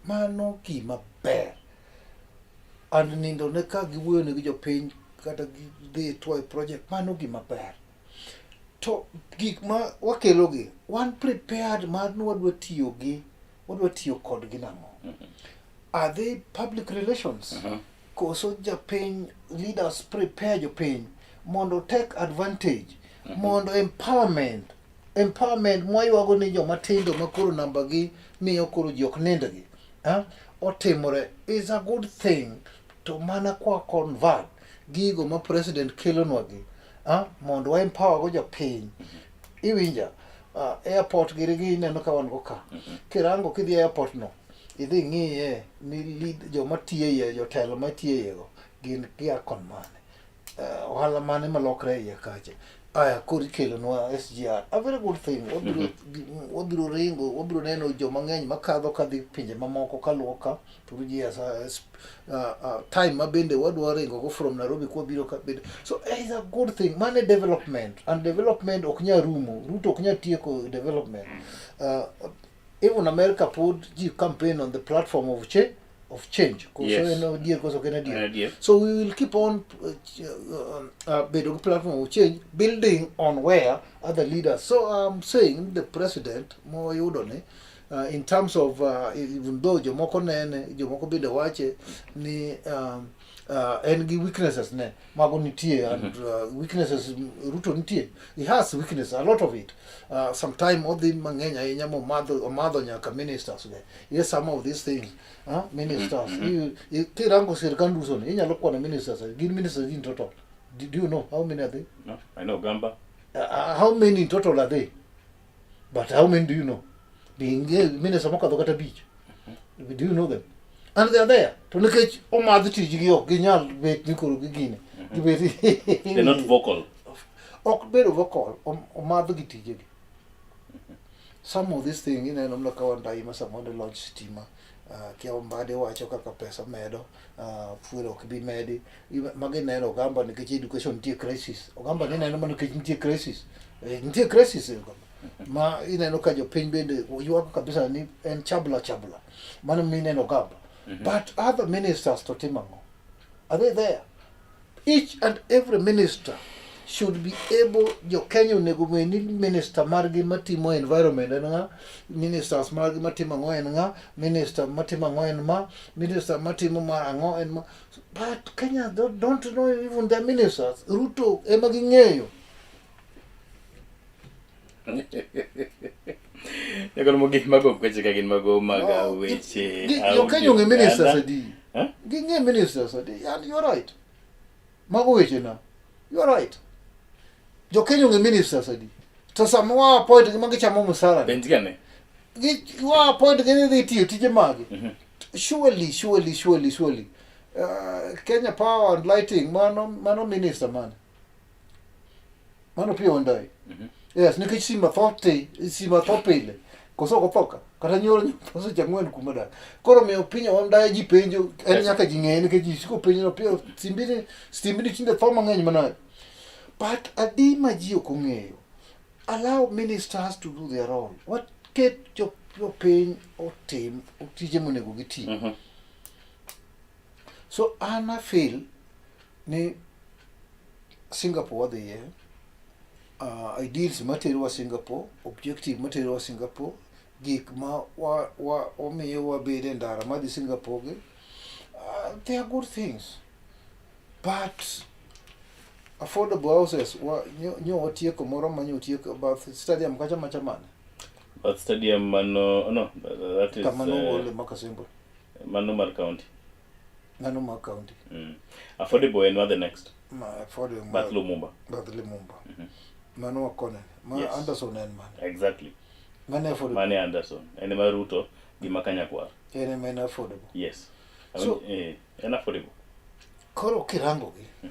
Mano gima ber. And nindo ne ka giwuoyo ne gi jopiny kata dhi twoyo project mano gima ber. To gik ma wakelo gi wan prepared mar wadwa tiyo kodgi nang'o. Are they public relations? Koso japiny leaders prepare jopiny mondo take advantage mondo empowerment mwaywago ni joma tindo makoro namba gi miyo koro jok nindgi otimore is a good thing to mana kwa convert gigo ma president kelonwa gi mondo wa empower go jopiny iwinja airport gi neno ka wan go ka kirango kidhi airport no idhi ng'iye ni lead joma tiye jotelo matiye go gin kia kon mane ohala mane malokre iye kache aya kori kelonwa SGR a very good thing wabiro ringo wabiro neno joma ng'eny makadho kadhi pinje mamoko kaluoka to ji as time mabende wadwa ringo go from Nairobi kwa biro ka bende so it's a good thing mane development and development oknya rumo Ruto oknya tieko development even America put the campaign on the platform of change. Yes. So we will keep on building platform of change, building on where other leaders. So I'm saying the president, in terms of even though jomoko nene jomoko bende wache ni en gi weaknesses ne mago nitie and weaknesses Ruto nitie, he has weakness, a lot of it. Sometime odhi mang'eny ahinya omadho nyaka ministers ge. Yes, some of these things ministers kirango sirkand uso ni inyalo kwano ministers, gin ministers in total, do you know how many are they? No, I know Gamba. How many in total are they? But how many do you know? Being minister mokadho kata beach, do you know them? And they are there to look at omadho tijgi ok ginyal bet mikoro gigine. They're not vocal. Ok bedo vocal, omadho gi tijegi. Some of these things ineno mna kawa ndaima samone lodge stima, kia mbade wacho kaka pesa medo, fuel ok bi medi. Magi neno Ogamba nikech education nitie crisis. Ogamba neno mana nikech nitie crisis. Nitie crisis ma ineno ka jopiny bende yuago kabisa ni en chabla. Mano mineno Ogamba. But other ministers to timango, are they there? Each and every minister should be able, jo Kenya onego ni minister margi matimo environment en nga, ministers margi matimo ango en nga, minister matimo ango en ma, minister matimo ango en ma. But Kenya don't know even their ministers. Ruto ema ging'eyo. Yakono mogik mago kweche ka gin mago maga weche. Jo Kenya onge ministers adi. Ging'e ministers adi. And you're right. Mago weche na. You're right. Jo Kenya onge ministers adi. To sama wa appoint magi chamo musara. Benjigane. Wa appoint gani dhi tiyo tije magi. Surely. Kenya Power and Lighting mano minister man. Mano pia ondai. Yes, nikech sima thopile. Koso kopoka. Kata nyoro koso jangwen kumada. Koro miyo piny ondai ji penjo en nyaka ji ng'e nikech ji siko penjo no pia stimbini tinde tho mang'eny manade. But adi ma ji ok ong'eyo. Allow ministers to do their role. What ket jopiny otim tije monego gitim. So I feel ni Singapore wadhiye, ideals matero wa Singapore, objective matero wa Singapore, gik ma omiyo wabede ndara madhi Singapore ge, they are good things. But affordable houses, nyo otieko moro manyo otieko about stadium kacha machamane. But stadium no, that is Kamano ole makasimbo. Manumar County. Nanuma County. Affordable and what the next? Affordable. But Lumumba. Mano Conan. Yes. Anderson and man. Exactly. Mane affordable. Mane Anderson. And Ruto di Makanya Kwar. Ene mane affordable. Yes. So, and affordable. Koro kirango gi.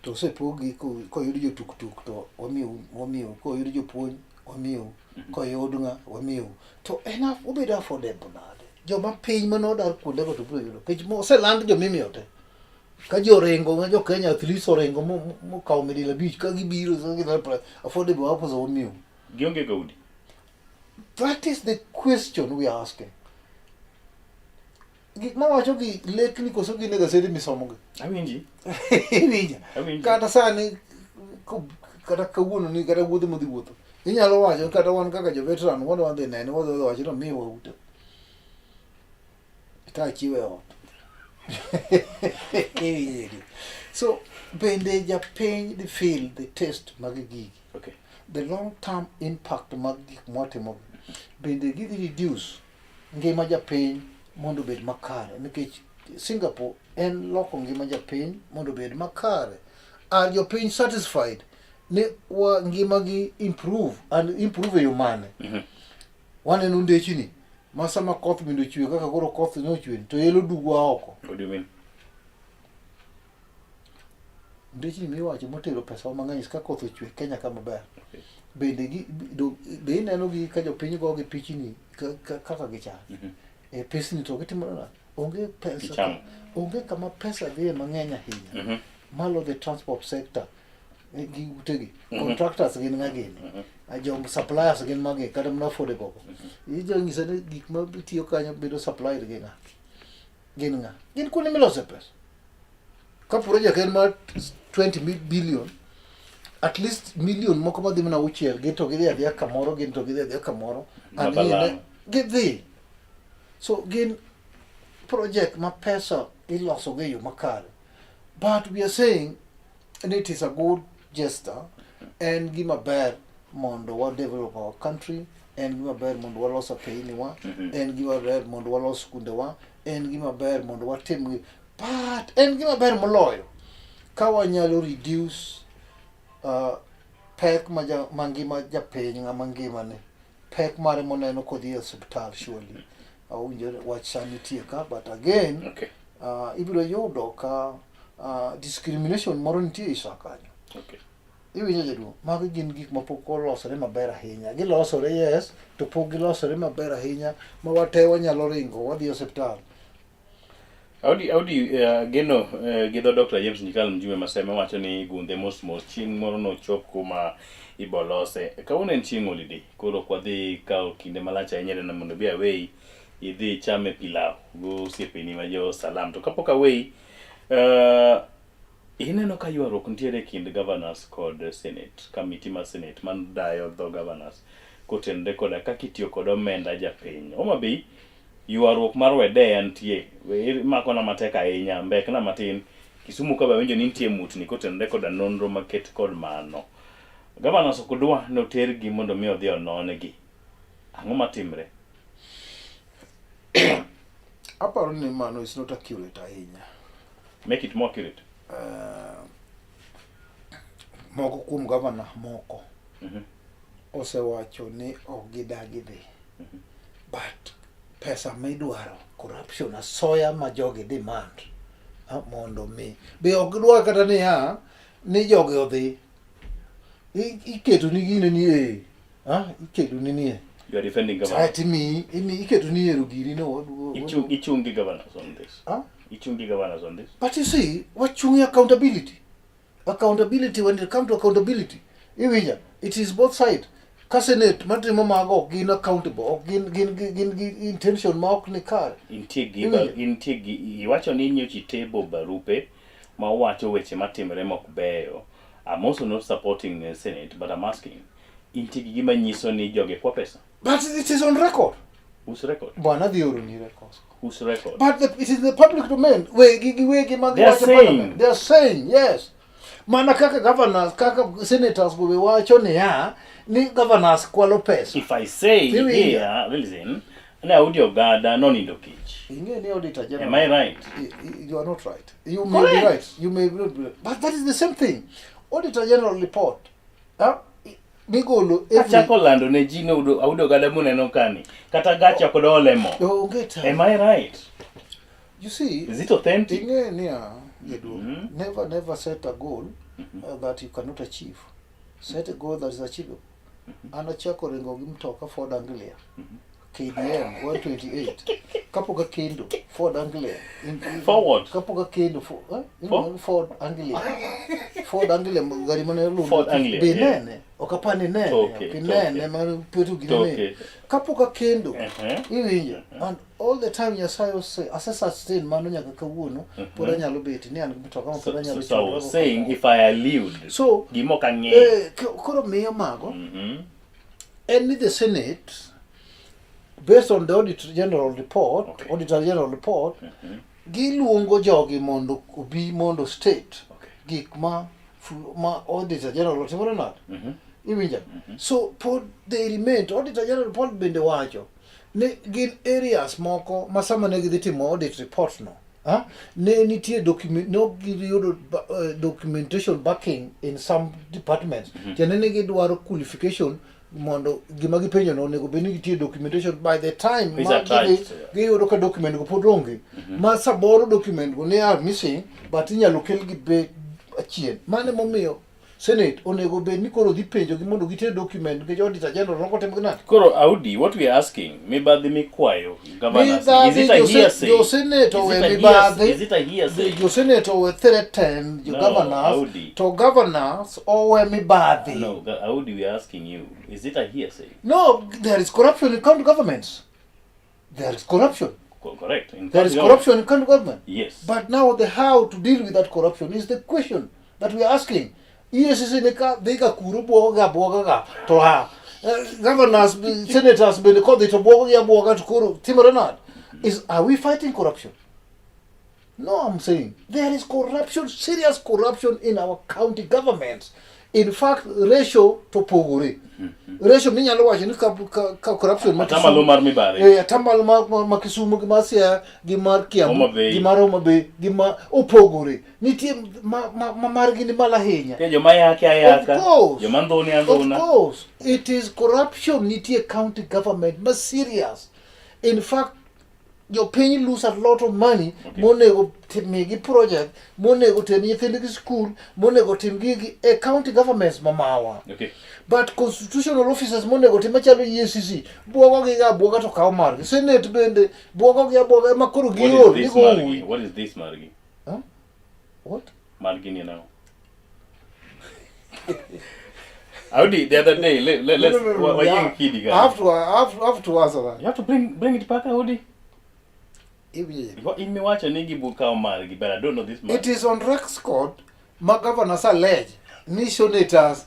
To se pogi ko yudi jo tuk to wamiu ko yudi jo puonj wamiu ko yodunga wamiu to enough obeda affordable nade. Joma piny manodar kuonde go to bro yudo. Kech mo se land jo mimi ote. Ka jo rengo jo Kenya at least orengo mo kaw medila beach ka gibiro so gina affordable hapo so wamiu. Gionge gaudi. That is the question we are asking. Gik ma wacho gi lekni koso gi nega sedi misomo gi. Awinji. Kata sani kata kawuono ni kata wuodho modhi wuotho. Inyalo wacho kata wan kaka jo veteran wadhi nene wadhi wacho no miwa ute. Ita chiwe ot. So bende japiny the feel the taste mag gigi. Okay. The long term impact mag gik mwatimo bende gidhi reduce ngima japiny mondo bed makare nikech Singapore en loko ngima japiny mondo bed makare. Are jopiny satisfied ni wa ngima gi improve and improve yo mane? Waneno ndechini masama koth mindo chwe kaka koro koth no chwe to yelo dugwa oko. What do you mean? Ndechini miwacho motero pesa mang'eny ka koth ochwe Kenya kama ber. Okay. Bende gi be neno gi ka jopiny go gi pichni kaka gichal. Pesni to gitimo na onge pesa onge kama pesa dhiye mang'eny ahinya malo the transport sector gi utegi contractors gin ng'agini jo suppliers gin magi kata mna affordable ijo ngisa ni gik ma bitiyo kanyo bedo supplied gin kuonde milose pesa ka project en ma 20 billion at least million moko madhi mana uchiel gin to gidhi adhiya kamoro gin to gidhi adhiya kamoro Mabalang. gidhi so gin project ma pesa iloso go e yo makare but we are saying and it is a good gesture en gima ber mondo wa develop our country en gima ber mondo walos pinywa en gima ber mondo walos skundewa en gima ber mondo watim but en gima ber moloyo ka wanyalo reduce pek mangima japiny ng'ama ngimane pek mare moneno kodhi e osiptal surely awinjo wach sanitie ka but again Okay. Ibiro yudo ka discrimination moro nitie isa kanyo. Okay. Iwinjo jaduong', magi gin gik mapok olosore maber ahinya. Gilosore yes, to pok gilosore maber ahinya ma wate wanyalo ringo wadhi e osiptal. Audi geno gidho Dr. James Nyikal Mjume Maseme wacho ni gunde mos chieng' moro nochop kuma ibolose. Kawuono en chieng' holiday, koro kwadhi kao kinde malach ahinya na mondo bi away idhi chame pilau go osiepeni ma jo salam. To kapok away ineno ka ywaruok nitiere kind governors kod senate, committee mar senate man dayo dho governors kotenore koda kaka itiyo kod omenda japiny. Homabay ywaruok mar wedeya nitie, makona matek ahinya, mbekna matin. Kisumu ka winjo ni nitie mutni kotenore koda nonro maket kod mano. Governors okdwa ne otergi mondo mi odhi ononegi. Ang'o matimre? Aparo ni mano is not accurate ahinya. Make it more accurate. Moko kuom governor moko osewacho ni ok gidagi dhi but pesa midwaro corruption asoya ma jogi demand mondo mi be ok gidwar kata ni jogi odhi iketo ni gine ni iketo ni nie You are defending governors. Iketo ni ero giri no Ichungi governors on this. Ichungi governors on this. But you see, wachungi accountability. Accountability, when it comes to accountability, it is both sides. Kasenet, matimo mago, gin accountable, gin intention ma ok ni kare. Intie iwacho ni inyochi table barupe ma wacho weche matimre mok beyo. I'm also not supporting the Senate, but I'm asking, intie gi gima nyiso ni joge kwa pesa? But it is on record. Whose record? Bwana dhioro ni records. Whose record? But it is the public domain. They are saying, yes. Mana kaka governors, kaka senators go be wacho ni governors kwalo pesa. If I say here, listen, na Audi Oganda no nindo kich. Inge ni auditor general. Am I right? You are not right. You may be right. You may be right. But that is the same thing. Auditor general report. Migolo Achako lando ne ji no Audi Oganda muneno kani. Kata gacha kod olemo. Am I right? You see, is it authentic? Inge ni never set a goal that you cannot achieve. Set a goal that is achievable. Anachako ringo gi mtoka Ford Anglia. KDM 128. Kapoka Kendo Ford Anglia. Forward. Kapoka Kendo Ford Anglia. Ford Anglia gari manelu. Ford Anglia. Binene. Okapani nene. Binene maru petu gine. Kapoka Kendo. Iwinja. And all the time Yasayo say assessor sustain mano nyaka kawuono poda nyalo beti ni an mtoka ma poda nyalo. So I was saying if I allude. So gimo kange. Koro miyo mago. And the Senate, based on the Auditor General report, giluongo jogi mondo obi mondo state gik ma Auditor General timore not. Iwinja. So pod they remain Auditor General report bende wacho ne gin areas moko ma sama ne gidhi timo audit report no. Ne nitie documentation backing in some departments. Janene gidwaro qualification mondo gima gipenjo no nego beni gitie documentation by the time giyudo ka document go pod onge ma saboro document go ne are missing but inyalo kel gi be achien mane momiyo Senate onego be ni koro dhi penjo gi mondo gitie document ge Auditor General no kotem gna. Koro Audi, what we are asking, mibadhi mikwayo governors, is it a hearsay? Your Senate Is it a hearsay? Your Senate will threaten your governors Audi. To governors or mibadhi. No, Audi, we are asking you, is it a hearsay? No, there is corruption in county governments. There is corruption. Correct. There is corruption in county government. Yes. But now how to deal with that corruption is the question that we are asking. EACC ne ka dhi ka kuro buoga ga to ha governors senators bende kodhi to buoga to kuro timore nade. Are we fighting corruption? No, I'm saying there is corruption, serious corruption in our county governments. In fact, ratio to pogore. Ratio minyalo wacho ni ka corruption atamalo mar mibare. Atamalo ma Kisumu gi Masia gi mar Kiambu gi mar Homa Bay gi ma opogore. Nitie ma margi ni mala hinya. Ke joma yake ayaka. Joma ndhoni andhona. Of course, it is corruption nitie county government but serious. In fact, your paying lose a lot of money. Monego timigi project, monego temi nyithindgi school, monego timgi a county governments mamawa. Okay. But constitutional officers monego tim machalo EACC, buoga to kaw margi. Senate bende buoga ema koro giol. What is this margi? Huh? What? Margi ni now. Audi, the other day, let's. I have to answer that. You have to bring it back, Audi. Imewacha nigi buka margi, but I don't know this margi. It is on record. My governors allege, missionators,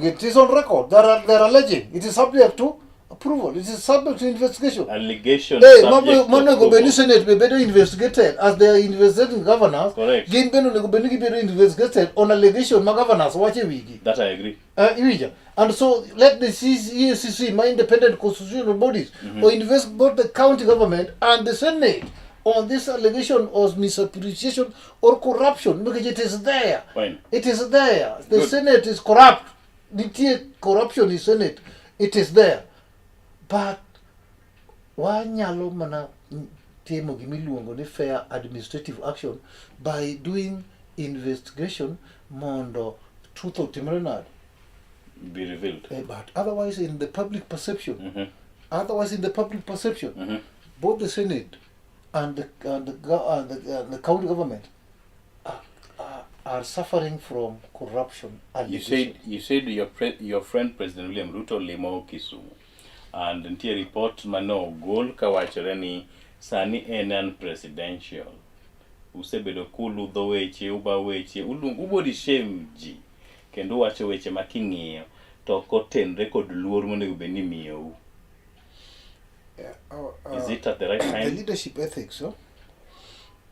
it is on record. They are alleging. It is subject to approval. It is subject to investigation. Allegation. Hey, Monego Beni Senate be better investigated as they are investigating governors. Correct. Gin Beno Beni be investigated on allegation. My governors, watch it. That I agree. And so let the EACC, my independent constitutional bodies, or invest both the county government and the Senate on this allegation of misappropriation or corruption, because it is there. Fine. It is there. The Good. Senate is corrupt. The corruption is Senate. It is there. But wanyalo mana temo gimiluongo ni fair administrative action by doing investigation mondo truth otimre nade Be revealed. But otherwise in the public perception, both the Senate and the county government are suffering from corruption. You said your friend President William Ruto limo Kisumu, and ntie report mano gol kawachore ni sani en presidential. Usebedo kuludho weche, uba weche, ubodi shame ji. Kendo wacho weche making'iyo to kotenre kod luor monego beni miyou. Is it at the right time? The leadership ethics,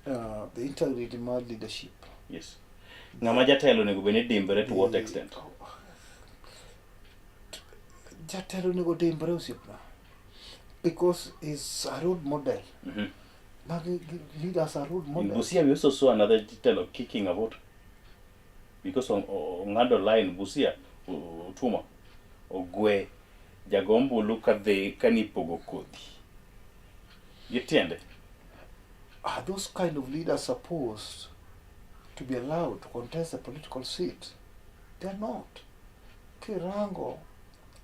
the integrity mar leadership. Yes. Ng'ama jatelo onego beni dimbere to what extent? Jatelo onego dimbere osiepna. Because it's a role model. Leaders are role models. In Busia we also saw another jatelo kicking a vote. Because on ng'ado line Busia Tuma ogwe jagombo look at the kanipogo kodhi. Gitiende. Are those kind of leaders supposed to be allowed to contest a political seat? They are not. Kirango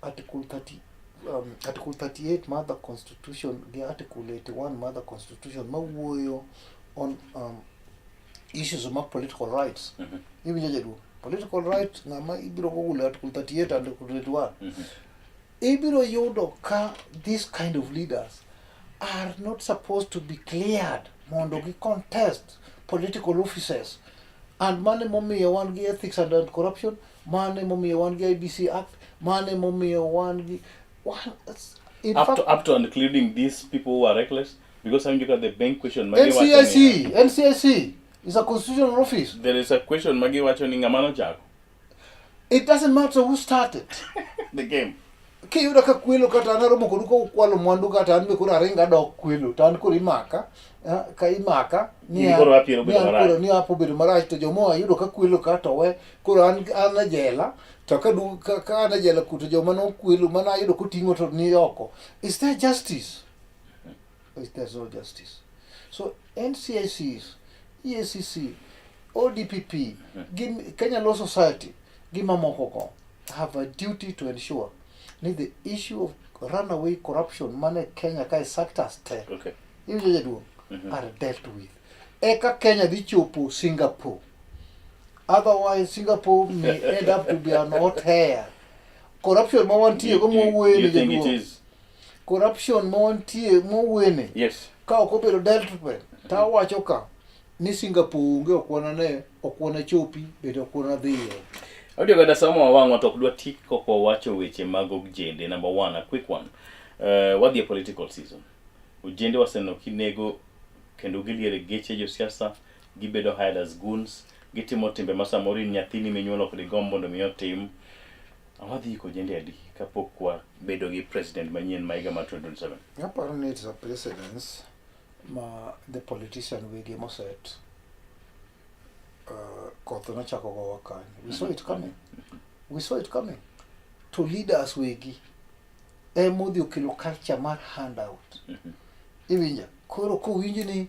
Article 38 Mother Constitution, the Article 81 Mother Constitution, mawuoyo on issues of political rights. Political rights, ngama ibiro golo Article 38 and Article 81. Ibiro yudo ka these kind of leaders are not supposed to be cleared mondo gi contest political offices. And mane momiyo wan gi ethics and corruption, mane momiyo wan gi IBC Act, mane momiyo wan gi up to and including these people who are reckless, because I'm looking at the bank question. NCIC is a constitutional office. There is a question Magi Wachoni Ngamano Jago. It doesn't matter who started the game. Kiyudo ka kwelo kata naromo kodu ko kwalo mwandu kata an be kura ringa dok kwelo tan kuri maka ka imaka ni apo bedo marach to jomo ayudo ka kwelo kata we kura an jela to ka du ka an jela kuto joma no kwelo mana ayudo kotingo to ni oko. Is there justice? There's no justice. So NCICs, EACC, ODPP, Kenya Law Society, Gimamokoko have a duty to ensure that the issue of runaway corruption, money Kenya kai sectors te, are dealt with. Eka Kenya di chopo Singapore. Otherwise, Singapore may end up to be an hot hair. Corruption mawantie ko mo You think it is? Corruption mawantie mo wene. Yes. Ka okobedo dealt with. Ta wacho ka ni Singapore onge okwana chopi bende okwana dhiyo. Audio gada sama wawang to dwa tiko ko wacho weche mag ojende. Number 1, a quick one. What the political season? Ojende waseno kinego kendo giliere geche josiasa gibedo hired as goons, gitimo timbe masamori nyathini minyuolo kod gombo ndo miyo tim. Awadhi ko ojende adi kapok kwa bedo gi president manyien maiga ma 2027. Aparo ni it's a precedence ma the politician wigi moset koth nochako go wakany. We saw it coming. We saw it coming. To leaders wigi emodhi okelo culture mar handout. Iwinja koro ko winji ni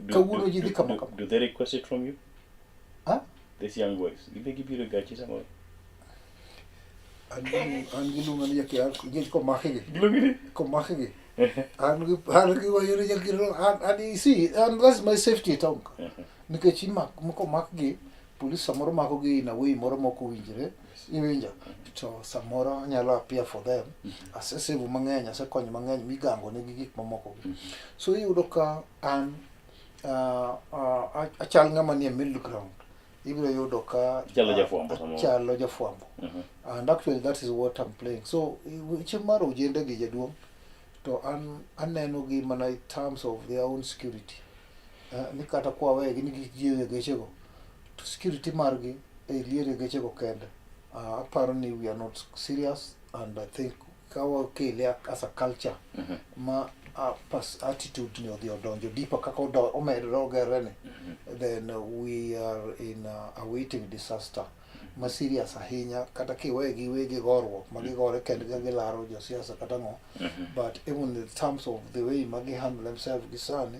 kawuono ji dhi kama kama. Do they request it from you? Huh? This young boys. If they give you the gachi samoro. An gilu ngani yakir gej ko mahigi. Gilu gini? Ko mahigi. An gi wayore yakir and you see and that's my safety tongue. Nikech moko makgi police samoro mako gi na way moro moko winjre. Iwinja to samoro nyalo appear for them asesivu mang'eny asekonyo mang'eny migango ne gik mamoko. So iyudo ka an achal ng'ama nie middle ground. Ibiro yudo ka chalo jafwambo. And actually that is what I'm playing. So weche mar ojende gi jaduong' to aneno gi mana in terms of their own security. Ni kata kwa wegi ni gijiwe gechego to security margi liere gechego kende. Apparently we are not serious, and I think our kile as a culture ma attitude ni the odonjo deeper kako omedo gerene then we are in awaiting disaster ma serious ahinya kata kiwegi gorruok magigore kende gilaro josiasa kata ngo. But even in terms of the way magi handle themselves gisani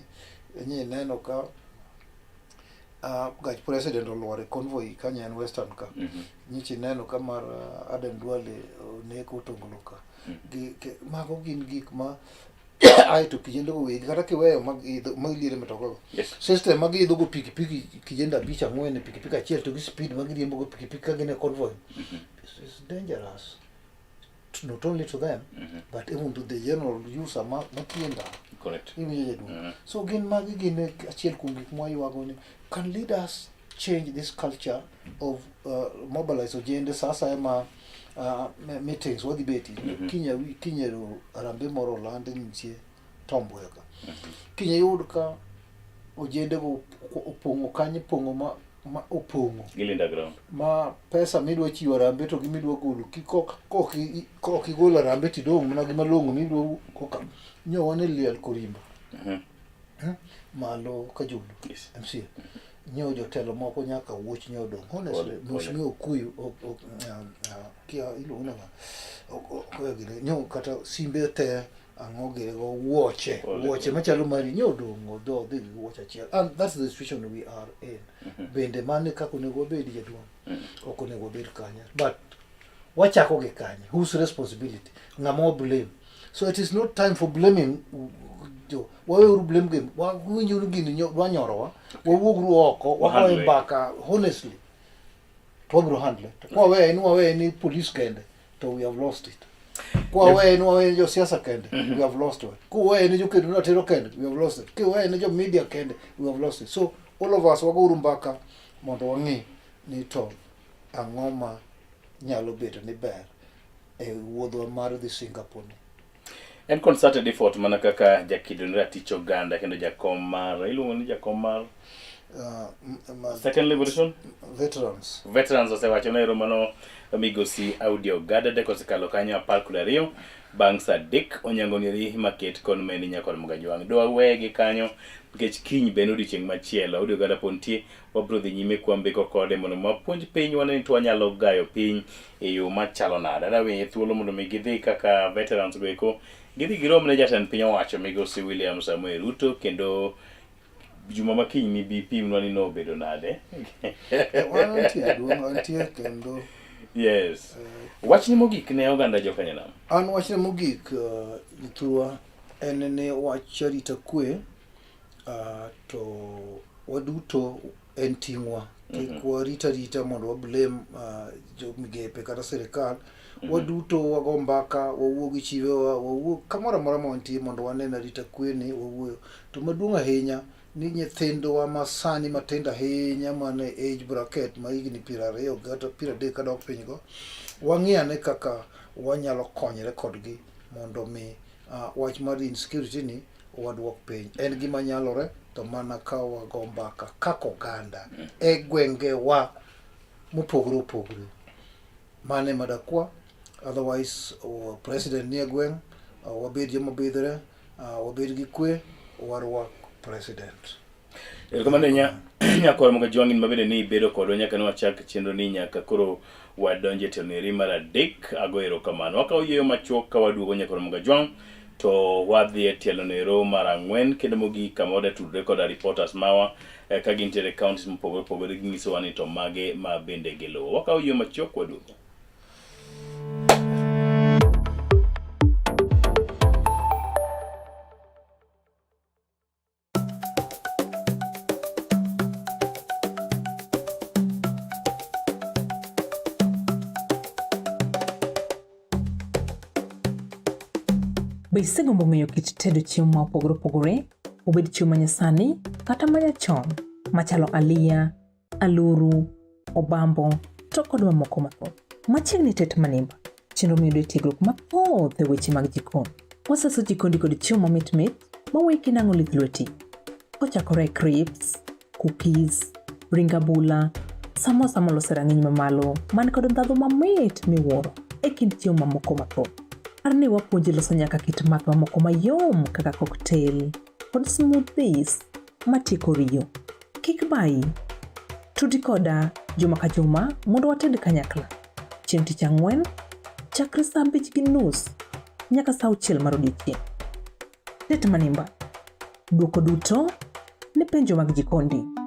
enye neno ka gach president olwore convoy kanya en western ka nyichi neno kamar Aden Duale neko tongluka mago gin gik ma ai to kijendo go wegi kata kiweyo magiliere metokogo system magidho go pikipiki kijenda bicha ng'wen pikipiki achiel to gi speed magiriembo go pikipiki ka gine convoy. It's dangerous not only to them but even to the general user makienda. Correct. So gin magi gin achiel kuom gik mwaywago ni can leaders change this culture of mobilize ojende sasa ema meetings wadhi beti kinya arambe moro lande nitie tombweka kinya yud ka ojende go opong'o kanye pongo ma opong'o gilinda ground ma pesa midwa chiwo arambe to gimidwa golo kok igolo arambe tidong' mana gima longo midwa koka nyowane liel korimbo malo kajulu MCA nyo jotelo moko nyaka wuoch nyo dong honestly mosmi okuyu kia iluna gine nyo kata simbe te angoge go wuoche machalo mari nyo dong do dhi wuocha chiel, and that's the situation we are in. Bende mane kako nego bedi jaduong oko nego bed kanya, but wachako gi kanya, whose responsibility ngamo blame. So it is not time for blaming. Wawe blame game wa winyu gini wanyorowa wawugru oko wawe mbaka honestly wabro handle kwa we ni police kende to we have lost it. Kwa we jo siasa kende we have lost it. Kwa we ni jo kedo na tero kende we have lost it. Kwa we ni jo media kende we have lost it. So all of us waguru mbaka mondo wangi ni to angoma nyalo bedo ni ber e wuodho mar dhi Singapore. En concerted effort mana kaka jakido ni Ratiro Oganda kendo jakom mar iluongo ni jakom mar Second Liberation Veterans osewacho na romano migosi Audio Oganda de kosekalo kanyo 12 bang' saa 3 onyang'oni maket kon meni nyakod Mugajwang' do awegi kanyo nikech kiny beno odiochieng' machielo Audio Oganda pontie wabro dhi nyime kwambiko kode mondo mapuonj piny wane ni twanyalo gayo piny e yo machalo nade dawe thuolo mondo migidhi kaka veterans goeko gidhi giromne jatend piny owacho migosi William Samuel Ruto kendo juma makiny ni BP mnwani no bedo nade wantie kendo yes wachni mogik ne oganda jokanyanam an wachni mogik thua en ne wach rita kwe to waduto en tingwa kwa rita mondo wa blame jo migepe kata serikal waduto wago mbaka wawuo gi chiwe wawuo kamora mora montie mondo wanena rita kwe ni wawuo to maduong' ahinya ni nyithindowa masani matindo ahinya mane age bracket ma higni 20 kata 30 kadok piny go, wang'iyane kaka wanyalo konyre kodgi mondo mi wach mar insecurity ni waduok piny. En gima nyalore to mana ka wago mbaka kaka oganda e gwengewa mopogore opogore. Mane madakwa, otherwise president ni e gweng', wabed joma bidhore, wabed gi kwe, warwak president. Kamane nyakoro mga jwang'in mabende ni bedo kodwa nyaka ne wachak chenro ni nyaka koro wadonje teloneri mar adek. Ago erokamano. Wakawo yweyo machuok ka waduogo nyakoro mga jwang' to wadhi e telonero mar 4 kendo mogik kama wada tudre koda reporters mawa ka gintiere counties mopogore opogore ginyisowa ni to mage ma bende giluwo. Wakawo yweyo machuok waduogo. Be isegombo ng'eyo kit tedo chiemo ma opogore opogore, obed chiemo manyasani kata manyachon, machalo aliya, aluru, obambo, to kod mamoko mathoth? Machiegni tet manimba, chenro miyudo tiegruok mathoth e weche mag jikon. Waseso jikondi kod chiemo mamit mit mawuoyi kinang'o lith lweti. Kochakore crips, cookies, ring abula, samosa molos e rang'iny mamalo man kod ndhadhu mamit miwuoro e kind chiemo mamoko mathoth. Arni wapuonji loso nyaka kit math mamoko mayom kaka cocktail kod smoothies matieko riyo. Kik bayi, tudi koda juma ka juma mondo wated kanyakla. Chieng' tich ang'wen, chakre saa 5:30 nyaka saa 6 mar odiechieng'. Tet manimba, duoko duto ne penjo mag jikondi.